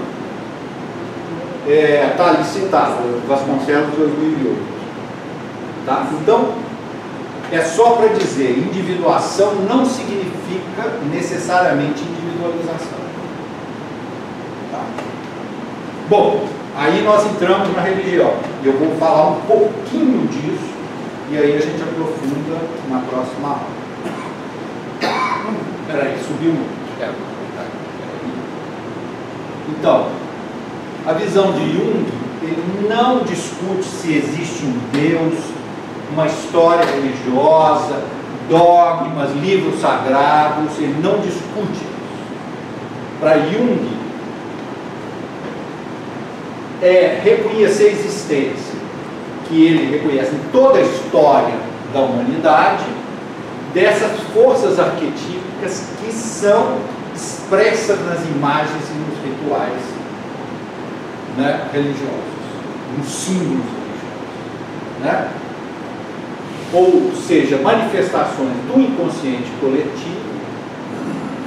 está ali citado, Vasconcelos 2008. Tá? Então, é só para dizer, individuação não significa necessariamente individualização. Tá? Bom, aí nós entramos na religião. Eu vou falar um pouquinho disso e aí a gente aprofunda na próxima aula. Peraí, subiu muito. Então, a visão de Jung, ele não discute se existe um Deus, uma história religiosa, dogmas, livros sagrados, ele não discute isso. Para Jung, é reconhecer a existência, que ele reconhece em toda a história da humanidade, dessas forças arquetípicas que são expressas nas imagens e nos rituais, né, religiosos, nos símbolos religiosos, né? Ou seja, manifestações do inconsciente coletivo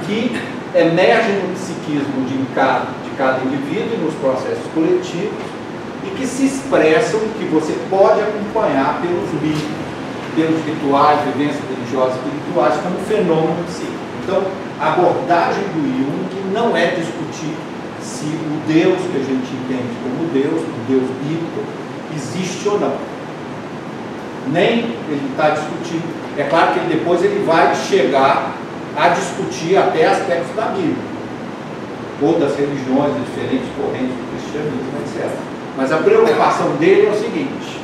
que emergem no psiquismo de cada indivíduo e nos processos coletivos e que se expressam, que você pode acompanhar pelos mitos, pelos rituais, vivências religiosas espirituais, como fenômeno psíquico. Então, a abordagem do Jung não é discutir se o Deus que a gente entende como Deus, o Deus bíblico, existe ou não. Nem ele está discutindo. É claro que depois ele vai chegar a discutir até aspectos da Bíblia, ou das religiões, de diferentes correntes do cristianismo, etc. Mas a preocupação dele é o seguinte: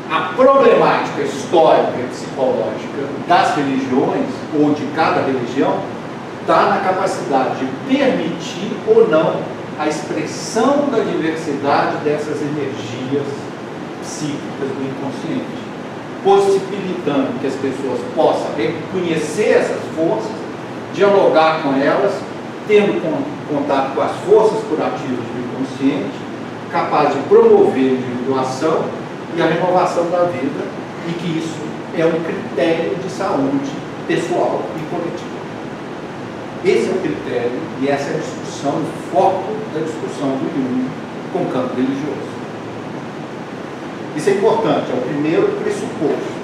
a problemática histórica e psicológica das religiões, ou de cada religião, está na capacidade de permitir ou não a expressão da diversidade dessas energias psíquicas do inconsciente, possibilitando que as pessoas possam reconhecer essas forças, dialogar com elas, tendo contato com as forças curativas do inconsciente, capaz de promover a individuação e a renovação da vida, e que isso é um critério de saúde pessoal e coletiva. Esse é o critério e essa é a discussão, o foco da discussão do Jung com o campo religioso. Isso é importante, é o primeiro pressuposto.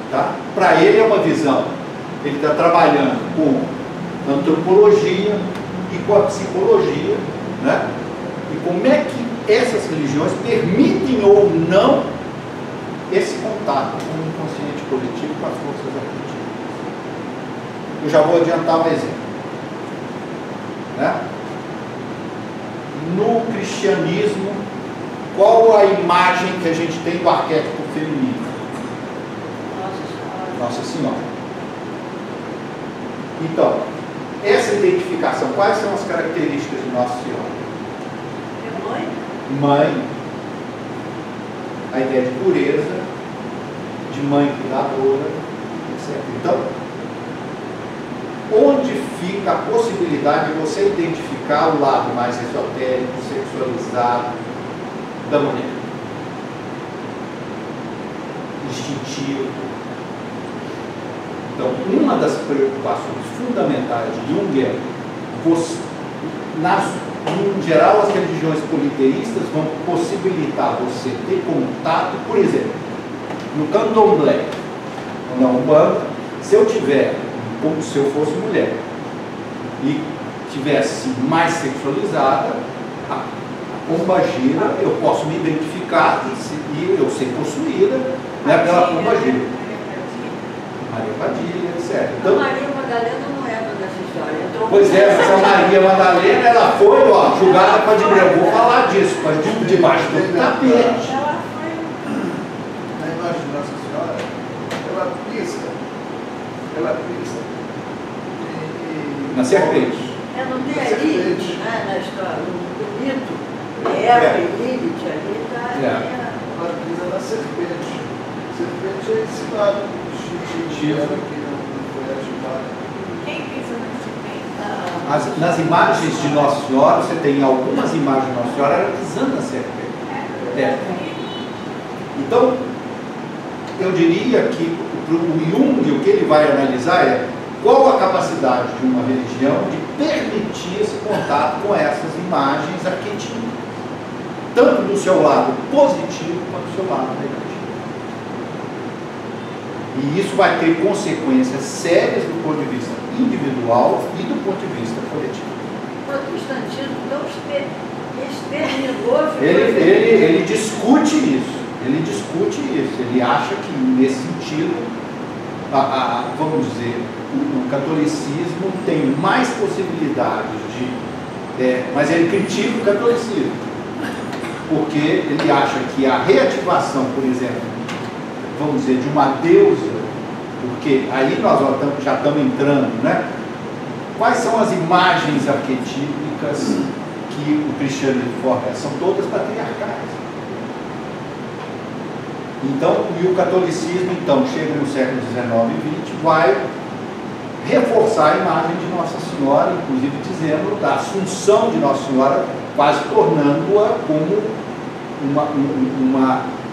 Tá? Para ele é uma visão, ele está trabalhando com antropologia e com a psicologia, né? E como é que essas religiões permitem ou não esse contato com o inconsciente coletivo, com as forças arquetípicas. Eu já vou adiantar um exemplo. Né? No cristianismo, qual a imagem que a gente tem do arquétipo feminino? Nossa Senhora. Então, essa identificação, quais são as características de Nossa Senhora? Mãe, a ideia de pureza, de mãe cuidadora, etc. Então, onde fica a possibilidade de você identificar o lado mais esotérico, sexualizado da mulher? Instintivo. Então, uma das preocupações fundamentais de Jung é, em geral, as religiões politeístas vão possibilitar você ter contato, por exemplo, no candomblé, na Umbanda, se eu tiver, como se eu fosse mulher, e tivesse mais sexualizada, a pombagira, eu posso me identificar e eu ser possuída, né, pela pombagira. Maria Padilha, etc. Então, Maria Madalena não entra nessa história. Pois é, mas a Maria Madalena, ela foi, ó, julgada para de breve. Vou falar disso, mas debaixo do tapete. Ela foi. Na imagem de Nossa Senhora, ela pisa. Na serpente. Não tem ali, né, na história, no mito, Eva e Lilith ali, tá? Ela pisa na serpente. Serpente é esse lado instintivo que não foi ativado. Quem pisa na serpente? Nas imagens de Nossa Senhora, você tem algumas imagens de Nossa Senhora, ela pisando na serpente. Então, eu diria que o Jung, o que ele vai analisar é qual a capacidade de uma religião de permitir esse contato com essas imagens arquetípicas, tanto do seu lado positivo quanto do seu lado negativo. E isso vai ter consequências sérias do ponto de vista individual e do ponto de vista coletivo. O protestantismo não exterminou. Ele discute isso. Ele acha que, nesse sentido, vamos dizer, o catolicismo tem mais possibilidades de... mas ele critica o catolicismo, porque ele acha que a reativação, por exemplo, vamos dizer, de uma deusa, porque aí nós já estamos entrando, né? Quais são as imagens arquetípicas que o cristianismo fornece? São todas patriarcais. Então, e o catolicismo, então, chega no século XIX e XX, vai reforçar a imagem de Nossa Senhora, inclusive dizendo da assunção de Nossa Senhora, quase tornando-a como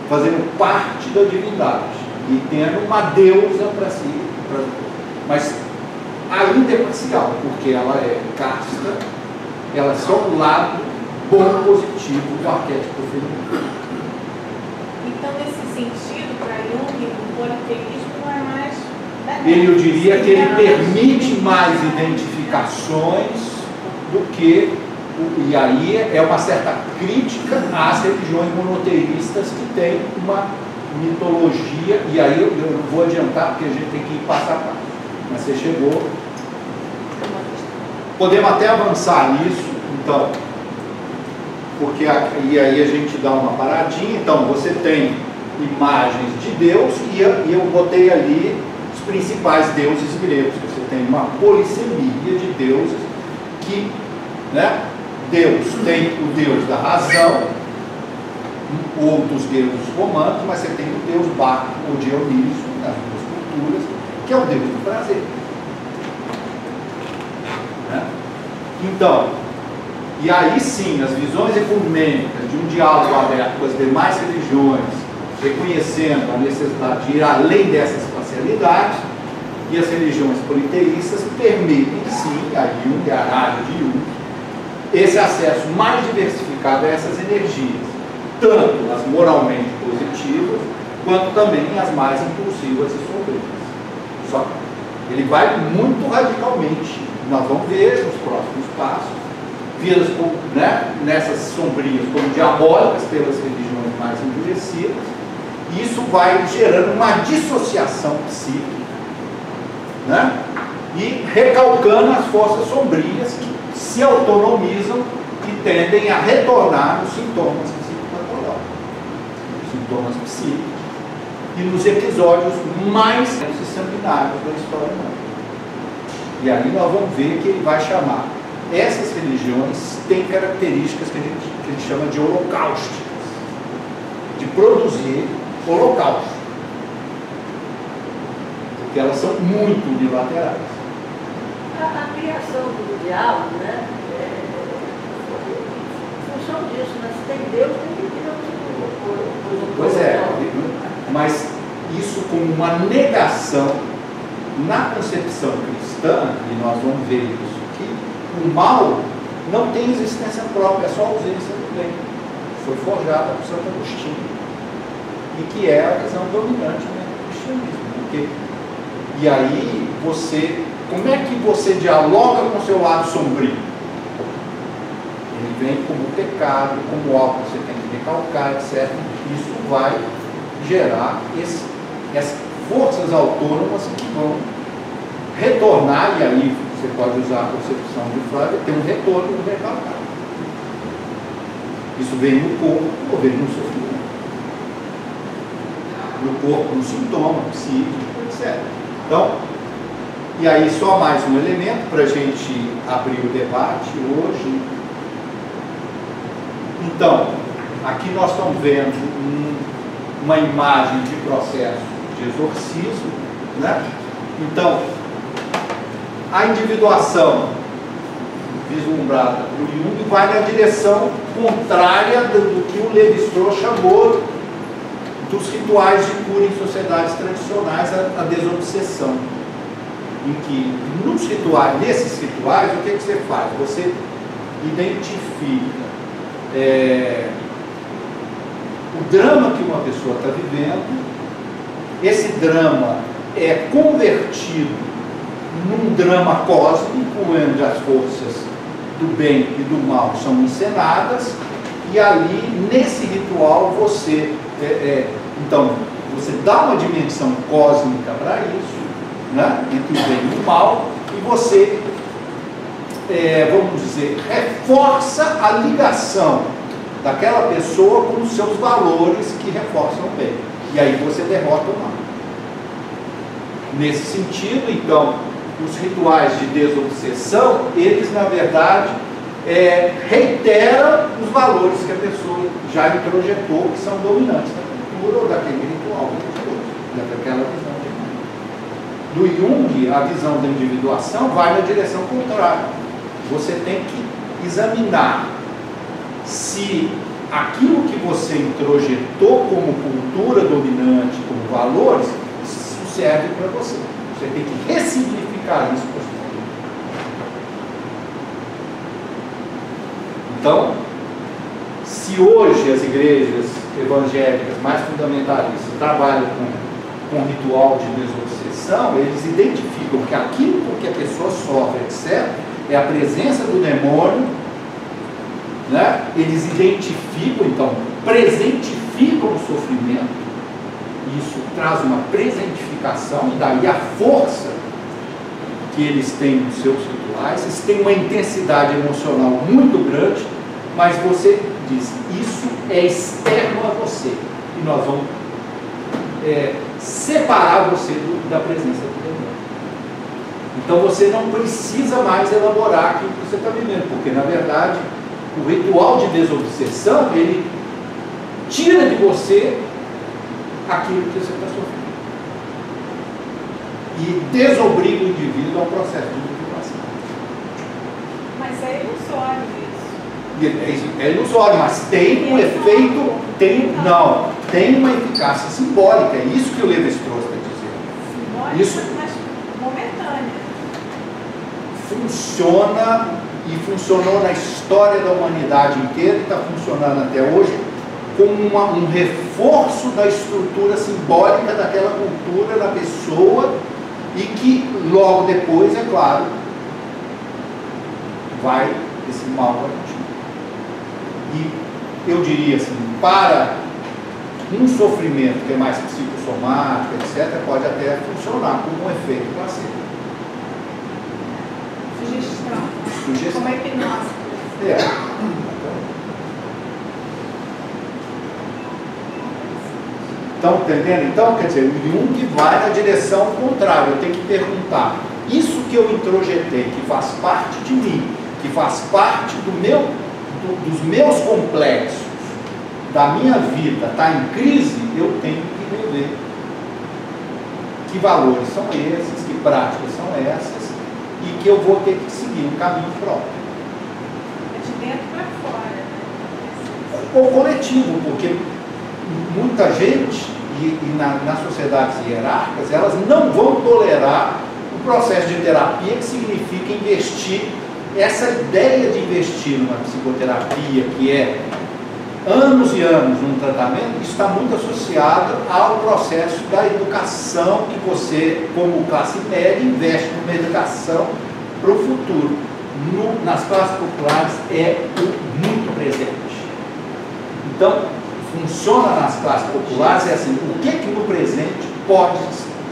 fazendo parte da divindade e tendo uma deusa para si, mas ainda é parcial, porque ela é casta, ela é só o lado bom, positivo do arquétipo feminino. Então, nesse sentido, para Jung, o politeísmo não é mais... Eu diria que ele permite mais identificações do que... E aí é uma certa crítica às religiões monoteístas que têm uma mitologia, e aí eu não vou adiantar porque a gente tem que ir passo a passo. Mas você chegou. Podemos até avançar nisso, então, porque e aí a gente dá uma paradinha. Então, você tem imagens de Deus e eu botei ali os principais deuses gregos. Você tem uma polissemia de deuses que, né? Deus tem o Deus da razão, outros deuses romanos, mas você tem o Deus Baco ou Dionísio, nas duas culturas, que é o Deus do prazer. Né? Então, e aí sim, as visões ecumênicas de um diálogo aberto com as demais religiões, reconhecendo a necessidade de ir além dessas parcialidades, e as religiões politeístas permitem sim, a Jung, a área de Jung, esse acesso mais diversificado a essas energias, tanto as moralmente positivas, quanto também as mais impulsivas e sombrias. Só que ele vai muito radicalmente, nós vamos ver nos próximos passos, vidas como, né, nessas sombrias como diabólicas pelas religiões mais endurecidas. Isso vai gerando uma dissociação psíquica, né? E recalcando as forças sombrias que se autonomizam e tendem a retornar nos sintomas psicopatológicos, nos sintomas psíquicos e nos episódios mais sanguinários da história humana. E aí nós vamos ver que ele vai chamar, essas religiões têm características que a gente chama de holocaustos, de produzir holocausto, porque elas são muito unilaterais. A criação do diabo, né, em função disso, né? Se tem Deus, tem que ter o Pois é, mas isso como uma negação na concepção cristã, e nós vamos ver isso aqui, o mal não tem existência própria, é só ausência do bem. Foi forjada por Santo Agostinho. E que é a visão dominante do cristianismo. Porque, e aí, como é que você dialoga com o seu lado sombrio? Ele vem como pecado, como algo que você tem que recalcar, etc. Isso vai gerar essas forças autônomas que vão retornar, e aí você pode usar a concepção de Freud, tem um retorno do recalcado. Isso vem no corpo ou vem no sofrimento. No corpo, no sintoma, psíquico, etc. Então, e aí só mais um elemento para a gente abrir o debate hoje. Então, aqui nós estamos vendo uma imagem de processo de exorcismo, né? Então, a individuação vislumbrada por Jung vai na direção contrária do que o Lévi-Strauss chamou dos rituais de cura em sociedades tradicionais, a desobsessão, em que nesses rituais, o que você faz? Você identifica o drama que uma pessoa está vivendo, esse drama é convertido num drama cósmico, onde as forças do bem e do mal são encenadas, e ali, nesse ritual, então, você dá uma dimensão cósmica para isso, né, entre o bem e o mal, e você, vamos dizer, reforça a ligação daquela pessoa com os seus valores que reforçam o bem. E aí você derrota o mal. Nesse sentido, então, os rituais de desobsessão, eles, na verdade, reiteram os valores que a pessoa já introjetou, que são dominantes da cultura ou daquele ritual religioso, daquela visão de mundo. Do Jung, a visão da individuação vai na direção contrária. Você tem que examinar se aquilo que você introjetou como cultura dominante, como valores, isso serve para você. Você tem que ressignificar isso para você. Então, se hoje as igrejas evangélicas mais fundamentalistas trabalham com ritual de desobsessão, eles identificam que aquilo por que a pessoa sofre, etc., é a presença do demônio, né? Eles identificam, então, presentificam o sofrimento. Isso traz uma presentificação, e daí a força que eles têm nos seus rituais. Eles têm uma intensidade emocional muito grande, mas você diz, isso é externo a você, e nós vamos separar você da presença do demônio. Então você não precisa mais elaborar aquilo que você está vivendo, porque na verdade o ritual de desobsessão, ele tira de você aquilo que você está sofrendo e desobriga o indivíduo ao processo de individuação. Mas é ilusório isso. É ilusório, mas tem um efeito, tem uma eficácia simbólica. É isso que o Lévi-Strauss está dizendo. Simbólica, Isso mas momentânea. funciona e funcionou na história da humanidade inteira e está funcionando até hoje como um reforço da estrutura simbólica daquela cultura da pessoa e que logo depois, é claro, esse mal vai continuar. E eu diria assim, para um sofrimento que é mais psicossomático, etc., pode até funcionar como um efeito placebo. Sugestão. Como é hipnose. Estão entendendo? Então, quer dizer, o Jung vai na direção contrária. Eu tenho que perguntar, isso que eu introjetei, que faz parte de mim, que faz parte dos meus complexos, da minha vida, está em crise, eu tenho que rever. Que valores são esses, que práticas são essas, e que eu vou ter que seguir um caminho próprio. É de dentro para fora, né? Ou coletivo, porque muita gente, e nas sociedades hierárquicas, elas não vão tolerar o processo de terapia que significa investir, essa ideia de investir numa psicoterapia, que é anos e anos num tratamento, está muito associado ao processo da educação que você, como classe média, investe numa educação para o futuro. Nas classes populares é muito presente. Então, funciona nas classes populares é assim, o que no presente pode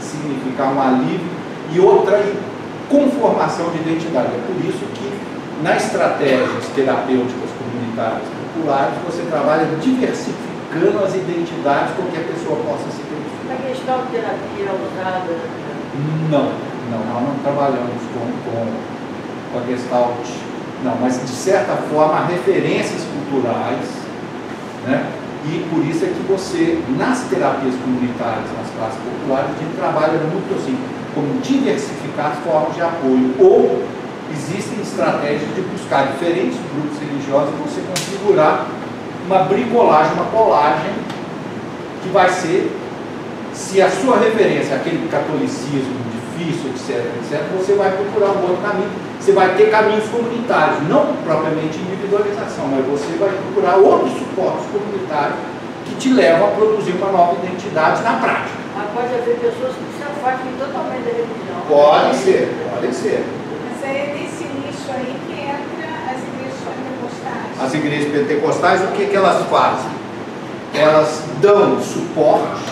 significar um alívio e outra conformação de identidade. É por isso que nas estratégias terapêuticas comunitárias populares você trabalha diversificando as identidades com que a pessoa possa se identificar. A gestalterapia é usada? Não, nós não trabalhamos com a Gestalt, não, mas de certa forma há referências culturais, né? E por isso é que você, nas terapias comunitárias, nas classes populares, a gente trabalha muito assim, como diversificar as formas de apoio, ou existem estratégias de buscar diferentes grupos religiosos e você configurar uma bricolagem, uma colagem, que vai ser, se a sua referência é aquele catolicismo difícil, etc., você vai procurar um outro caminho. Você vai ter caminhos comunitários, não propriamente individualização, mas você vai procurar outros suportes comunitários que te levam a produzir uma nova identidade na prática. Mas pode haver pessoas que se afastem totalmente da religião. Pode ser. Mas é nesse nicho aí que entra as igrejas pentecostais. As igrejas pentecostais, o que elas fazem? Elas dão suporte,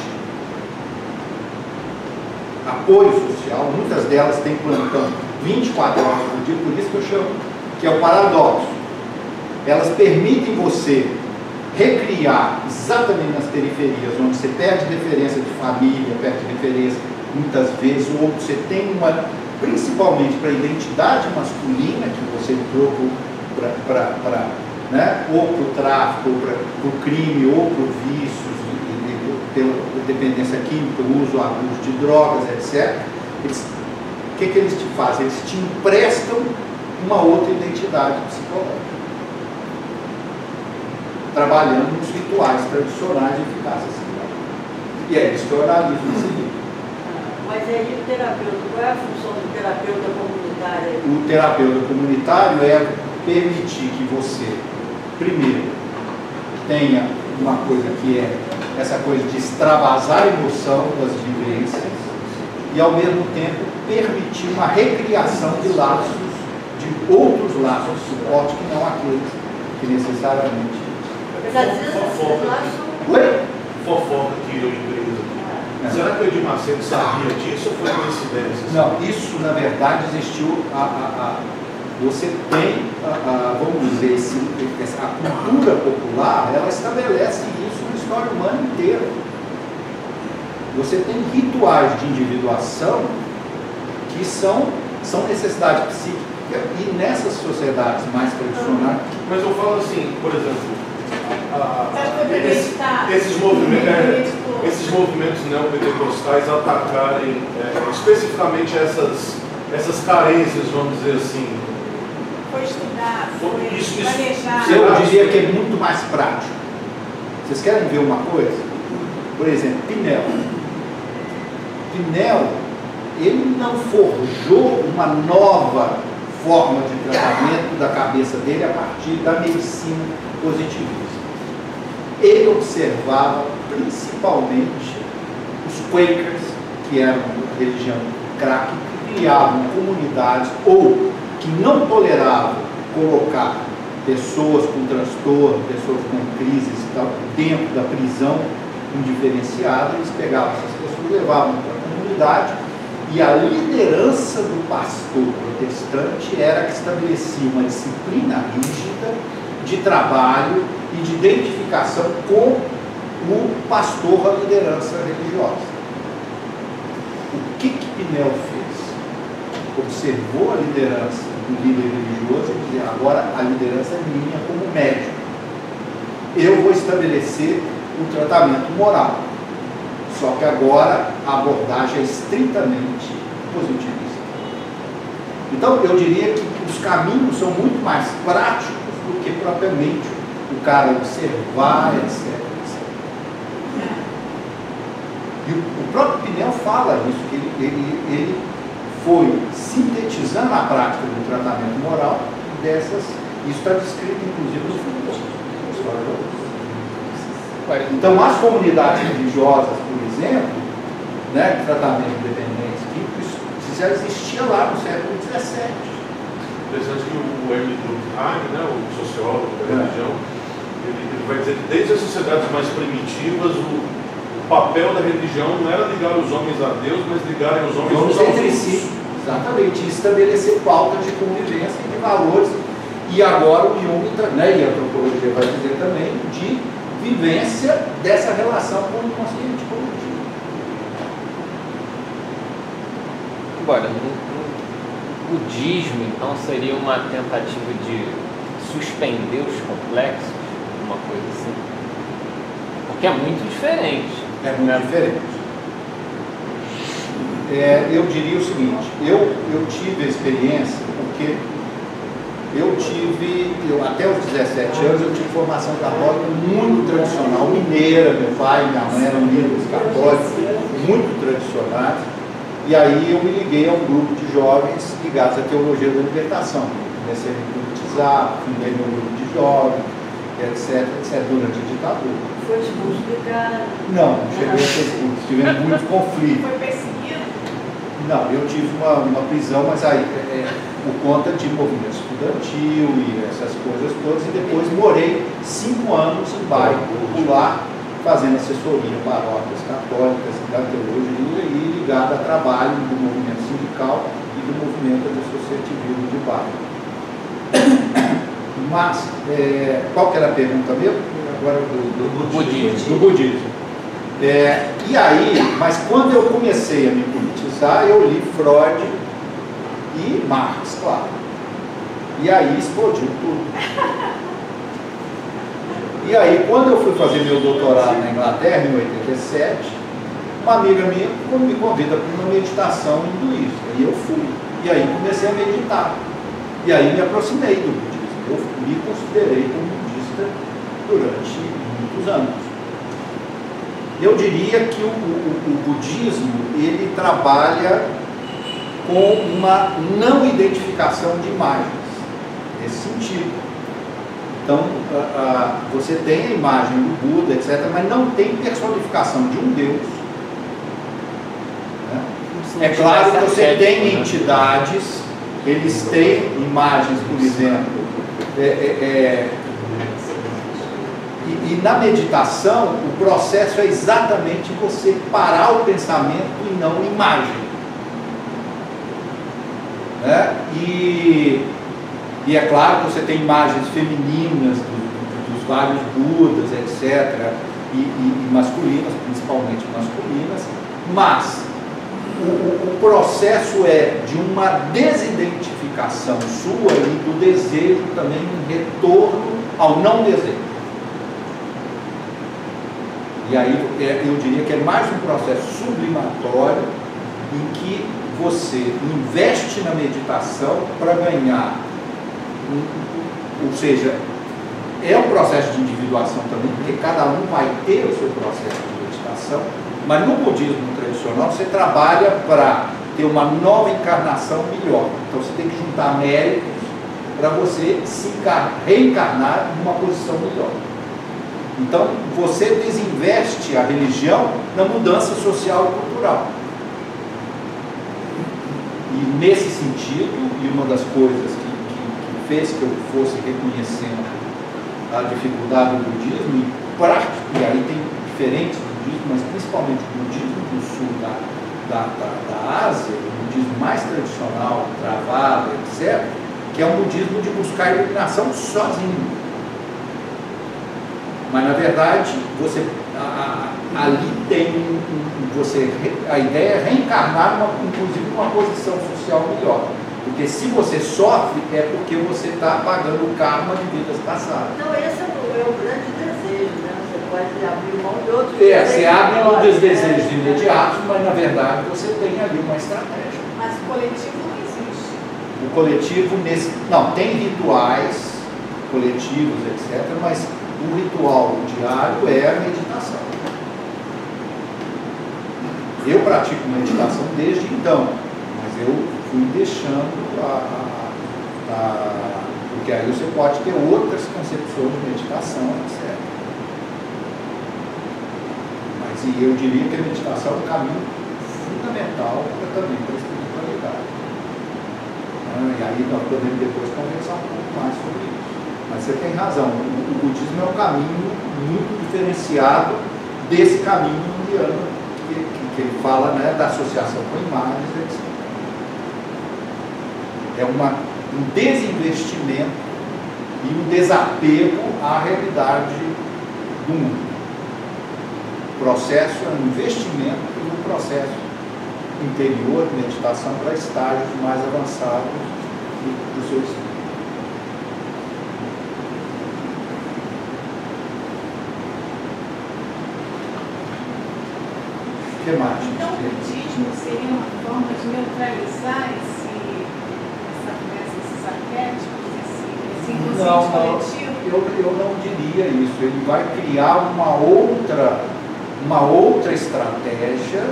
apoio social, muitas delas têm plantão 24 horas por dia, por isso que eu chamo que é o paradoxo. Elas permitem você recriar exatamente nas periferias, onde você perde referência de família, perde referência muitas vezes, ou você tem uma, principalmente para a identidade masculina que você entrou né, ou para o tráfico, ou para o crime, ou para o vício, pela dependência química, o uso, o abuso de drogas, etc. O que eles te fazem? Eles te emprestam uma outra identidade psicológica, trabalhando nos rituais tradicionais de eficácia psicológica. E é isso que eu analiso nesse livro. Mas aí o terapeuta, qual é a função do terapeuta comunitário? O terapeuta comunitário é permitir que você, primeiro, tenha uma coisa que é essa coisa de extravasar a emoção das vivências e, ao mesmo tempo, permitir uma recriação de laços, de outros laços de suporte que não aqueles que necessariamente... Mas às vezes esses laços são... Oi? Fofoca que eu empresa. Será que o Edir Macedo sabia disso ou foi coincidência? Não, isso na verdade existiu. Você tem, vamos dizer, a cultura popular, ela estabelece isso na história humana inteira. Você tem rituais de individuação que são necessidade psíquica e nessas sociedades mais tradicionais. Mas eu falo assim, por exemplo, esses movimentos neopentecostais atacarem especificamente essas carências, vamos dizer assim. Foi estudar, foi planejar. Eu diria que é muito mais prático. Vocês querem ver uma coisa? Por exemplo, Pinel. Pinel, ele não forjou uma nova forma de tratamento da cabeça dele a partir da medicina positivista. ele observava principalmente os Quakers, que eram uma religião craque, que criavam comunidades ou que não toleravam colocar pessoas com transtorno, pessoas com crises e tal, dentro da prisão indiferenciada. Eles pegavam essas pessoas, levavam para a comunidade, e a liderança do pastor protestante era que estabelecia uma disciplina rígida de trabalho e de identificação com o pastor, a liderança religiosa. O que Pinel fez? Observou a liderança do líder religioso e dizia: agora a liderança é minha como médico. Eu vou estabelecer um tratamento moral. Só que agora a abordagem é estritamente positivista. Então eu diria que os caminhos são muito mais práticos do que propriamente o cara observar, etc. E o próprio Pinel fala isso, que ele foi sintetizando a prática do tratamento moral dessas. Isso está descrito inclusive no futuro. Então, as comunidades religiosas, por exemplo, né, de tratamento de dependentes químicos, isso já existia lá no século XVII. Interessante que o Emile Durkheim, né, o sociólogo da religião, ele vai dizer que desde as sociedades mais primitivas, o papel da religião não era ligar os homens a Deus, mas ligarem os homens entre si. Exatamente, estabelecer pautas de convivência e de valores. E agora o Jung, né, e a antropologia vai dizer também, de vivência dessa relação com o inconsciente coletivo. Agora, no budismo, então, seria uma tentativa de suspender os complexos, uma coisa assim? Porque é muito diferente. É muito diferente. Eu diria o seguinte, eu tive a experiência, porque até os 17 anos, eu tive formação católica muito tradicional, mineira, meu pai e minha mãe eram líderes católicos, muito tradicionais, e aí eu me liguei a um grupo de jovens ligados à teologia da libertação. Comecei a me politizar, fundei meu grupo de jovens, etc, durante a ditadura. Foi expulso? Não, cheguei a ser expulso, tivemos muitos conflitos. Foi perseguido? Não, eu tive uma prisão, mas aí por conta de movimento estudantil e essas coisas todas, e depois morei 5 anos em bairro popular, fazendo assessoria em paróquias católicas da teologia e ligado a trabalho do movimento sindical e do movimento da associativismo de bairro. Mas, qual que era a pergunta mesmo? Agora do budismo. Do budismo. E aí, mas quando eu comecei a me politizar, eu li Freud e Marx, claro. E aí explodiu tudo. E aí, quando eu fui fazer meu doutorado na Inglaterra, em 87, uma amiga minha me convida para uma meditação hinduísta. E eu fui. E aí comecei a meditar. E aí me aproximei do budismo. Eu me considerei como budista durante muitos anos. Eu diria que o budismo, ele trabalha com uma não identificação de imagens, nesse sentido. Então, você tem a imagem do Buda, etc., mas não tem personificação de um Deus. Né? É claro que você tem entidades, eles têm imagens, por exemplo, e na meditação, o processo é exatamente você parar o pensamento e não imagem. Né? E é claro que você tem imagens femininas dos vários Budas, etc., e masculinas, principalmente masculinas, mas o processo é de uma desidentificação sua e do desejo também, um retorno ao não desejo. E aí eu diria que é mais um processo sublimatório em que você investe na meditação para ganhar, ou seja, é um processo de individuação também, porque cada um vai ter o seu processo de meditação, mas no budismo tradicional você trabalha para ter uma nova encarnação melhor. Então você tem que juntar méritos para você se reencarnar numa posição melhor. Então, você desinveste a religião na mudança social e cultural. E nesse sentido, e uma das coisas que fez que eu fosse reconhecendo a dificuldade do budismo, e aí tem diferentes budismos, mas principalmente o budismo do sul da Ásia, o budismo mais tradicional, travado, etc., que é um budismo de buscar a iluminação sozinho. Mas, na verdade, você, ali tem a ideia é reencarnar, inclusive, uma posição social melhor. Porque se você sofre, é porque você está pagando o karma de vidas passadas. Então, esse é o grande desejo, né? Você pode abrir mão de outros você abre mão dos desejos imediatos, mas, na verdade, você tem ali uma estratégia. Mas o coletivo não existe. O coletivo, não, tem rituais coletivos, etc., mas o ritual diário é a meditação. Eu pratico meditação desde então, mas eu fui deixando porque aí você pode ter outras concepções de meditação, etc. Mas eu diria que a meditação é um caminho fundamental também para a espiritualidade. E aí nós podemos depois conversar um pouco mais sobre isso. Mas você tem razão, o budismo é um caminho muito diferenciado desse caminho indiano que ele fala, né, da associação com imagens, etc. É um desinvestimento e um desapego à realidade do mundo. O processo é um investimento e um processo interior de meditação para estágios mais avançados do seu estudo. O que mais? Então, o budismo seria uma forma de neutralizar esses arquétipos, esse inconsciente coletivo? Eu não diria isso. Ele vai criar uma outra estratégia,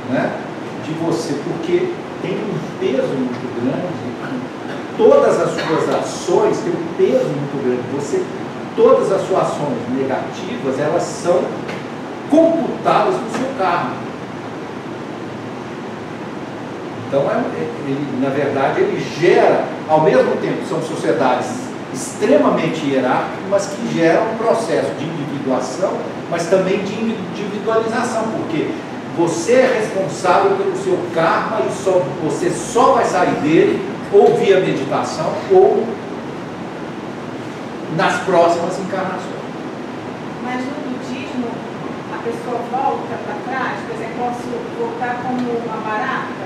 né, de você, porque tem um peso muito grande, todas as suas ações têm um peso muito grande. Todas as suas ações negativas, elas são computadas no seu karma. Então, na verdade, ele gera, ao mesmo tempo, são sociedades extremamente hierárquicas, mas que geram um processo de individuação, mas também de individualização, porque você é responsável pelo seu karma e você só vai sair dele ou via meditação ou nas próximas encarnações. Mas no budismo, a pessoa volta para trás, por exemplo, posso voltar como uma barata?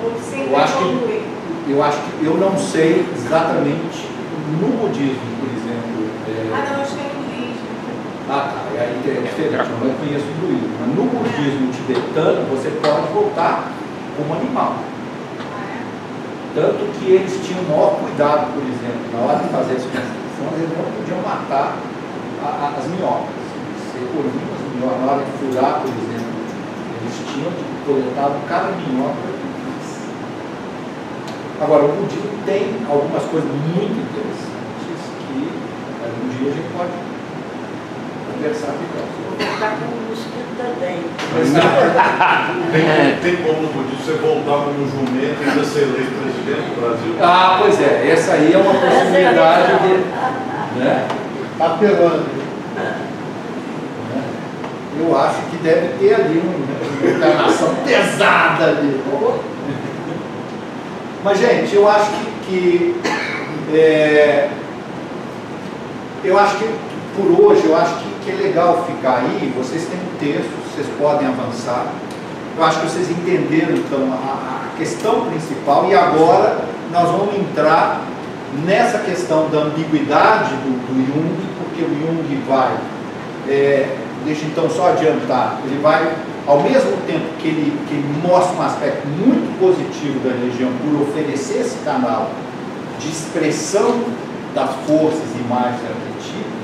Ou sempre evoluir? Eu acho que eu não sei exatamente no budismo, por exemplo. Não, eu acho que é no hinduísmo. Tá, e aí é diferente, eu não conheço o hinduísmo. Mas no budismo tibetano, você pode voltar como animal. Tanto que eles tinham o maior cuidado, por exemplo, na hora de fazer as construções, eles não podiam matar as minhocas. Você colhia as minhocas, na hora de furar, por exemplo, eles tinham coletado cada minhoca. Agora, o budismo tem algumas coisas muito interessantes que algum dia a gente pode conversar melhor. Está com o mosquito também. Tem como no budismo você voltar como um jumento e ainda ser eleito presidente do Brasil? Pois é, essa aí é uma possibilidade de, né? Apelando. Eu acho que deve ter ali uma encarnação pesada ali. Mas, gente, eu acho que por hoje, eu acho que é legal ficar aí. Vocês têm um texto, vocês podem avançar. Eu acho que vocês entenderam, então, a questão principal. E agora nós vamos entrar nessa questão da ambiguidade do Jung, porque o Jung vai, deixa então só adiantar, ele vai, ao mesmo tempo que ele mostra um aspecto muito positivo da religião por oferecer esse canal de expressão das forças e imagens arquetípicas,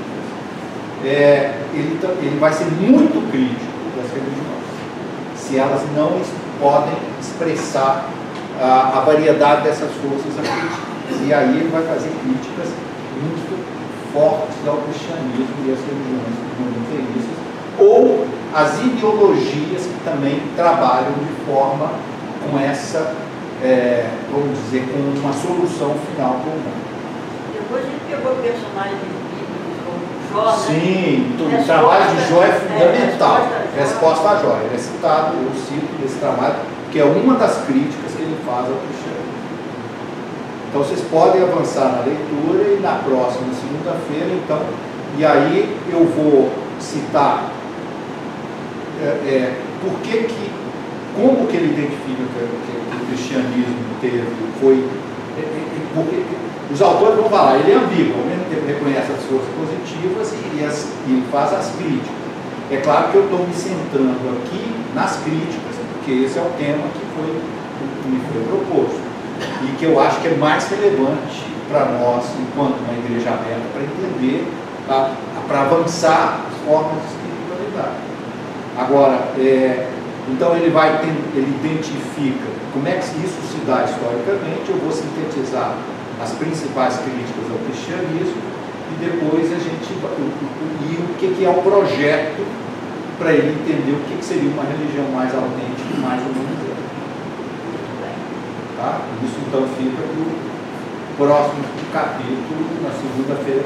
ele vai ser muito crítico das religiões, se elas não podem expressar a variedade dessas forças arquetípicas. E aí ele vai fazer críticas muito fortes ao cristianismo e às religiões monoteístas, ou as ideologias que também trabalham de forma com essa, vamos dizer, com uma solução final para o mundo. Depois a gente pegou personagens bíblicos como Jó, né? Sim, o trabalho de Jó é fundamental. Resposta a Jó. Ele é citado, eu cito desse trabalho, que é uma das críticas que ele faz ao cristianismo. Então vocês podem avançar na leitura e na próxima segunda-feira, então, e aí eu vou citar como que ele identifica que o cristianismo porque os autores vão falar, ele é ambíguo, ao mesmo tempo reconhece as forças positivas e faz as críticas. É claro que eu estou me centrando aqui nas críticas, porque esse é o tema que me foi proposto e que eu acho que é mais relevante para nós, enquanto uma igreja aberta, para entender, para avançar as formas de espiritualidade. Agora, então ele identifica como é que isso se dá historicamente. Eu vou sintetizar as principais críticas ao cristianismo e depois a gente e o que é o projeto para ele entender o que seria uma religião mais autêntica e mais humanizada. Tá? Isso então fica para o próximo capítulo na segunda-feira.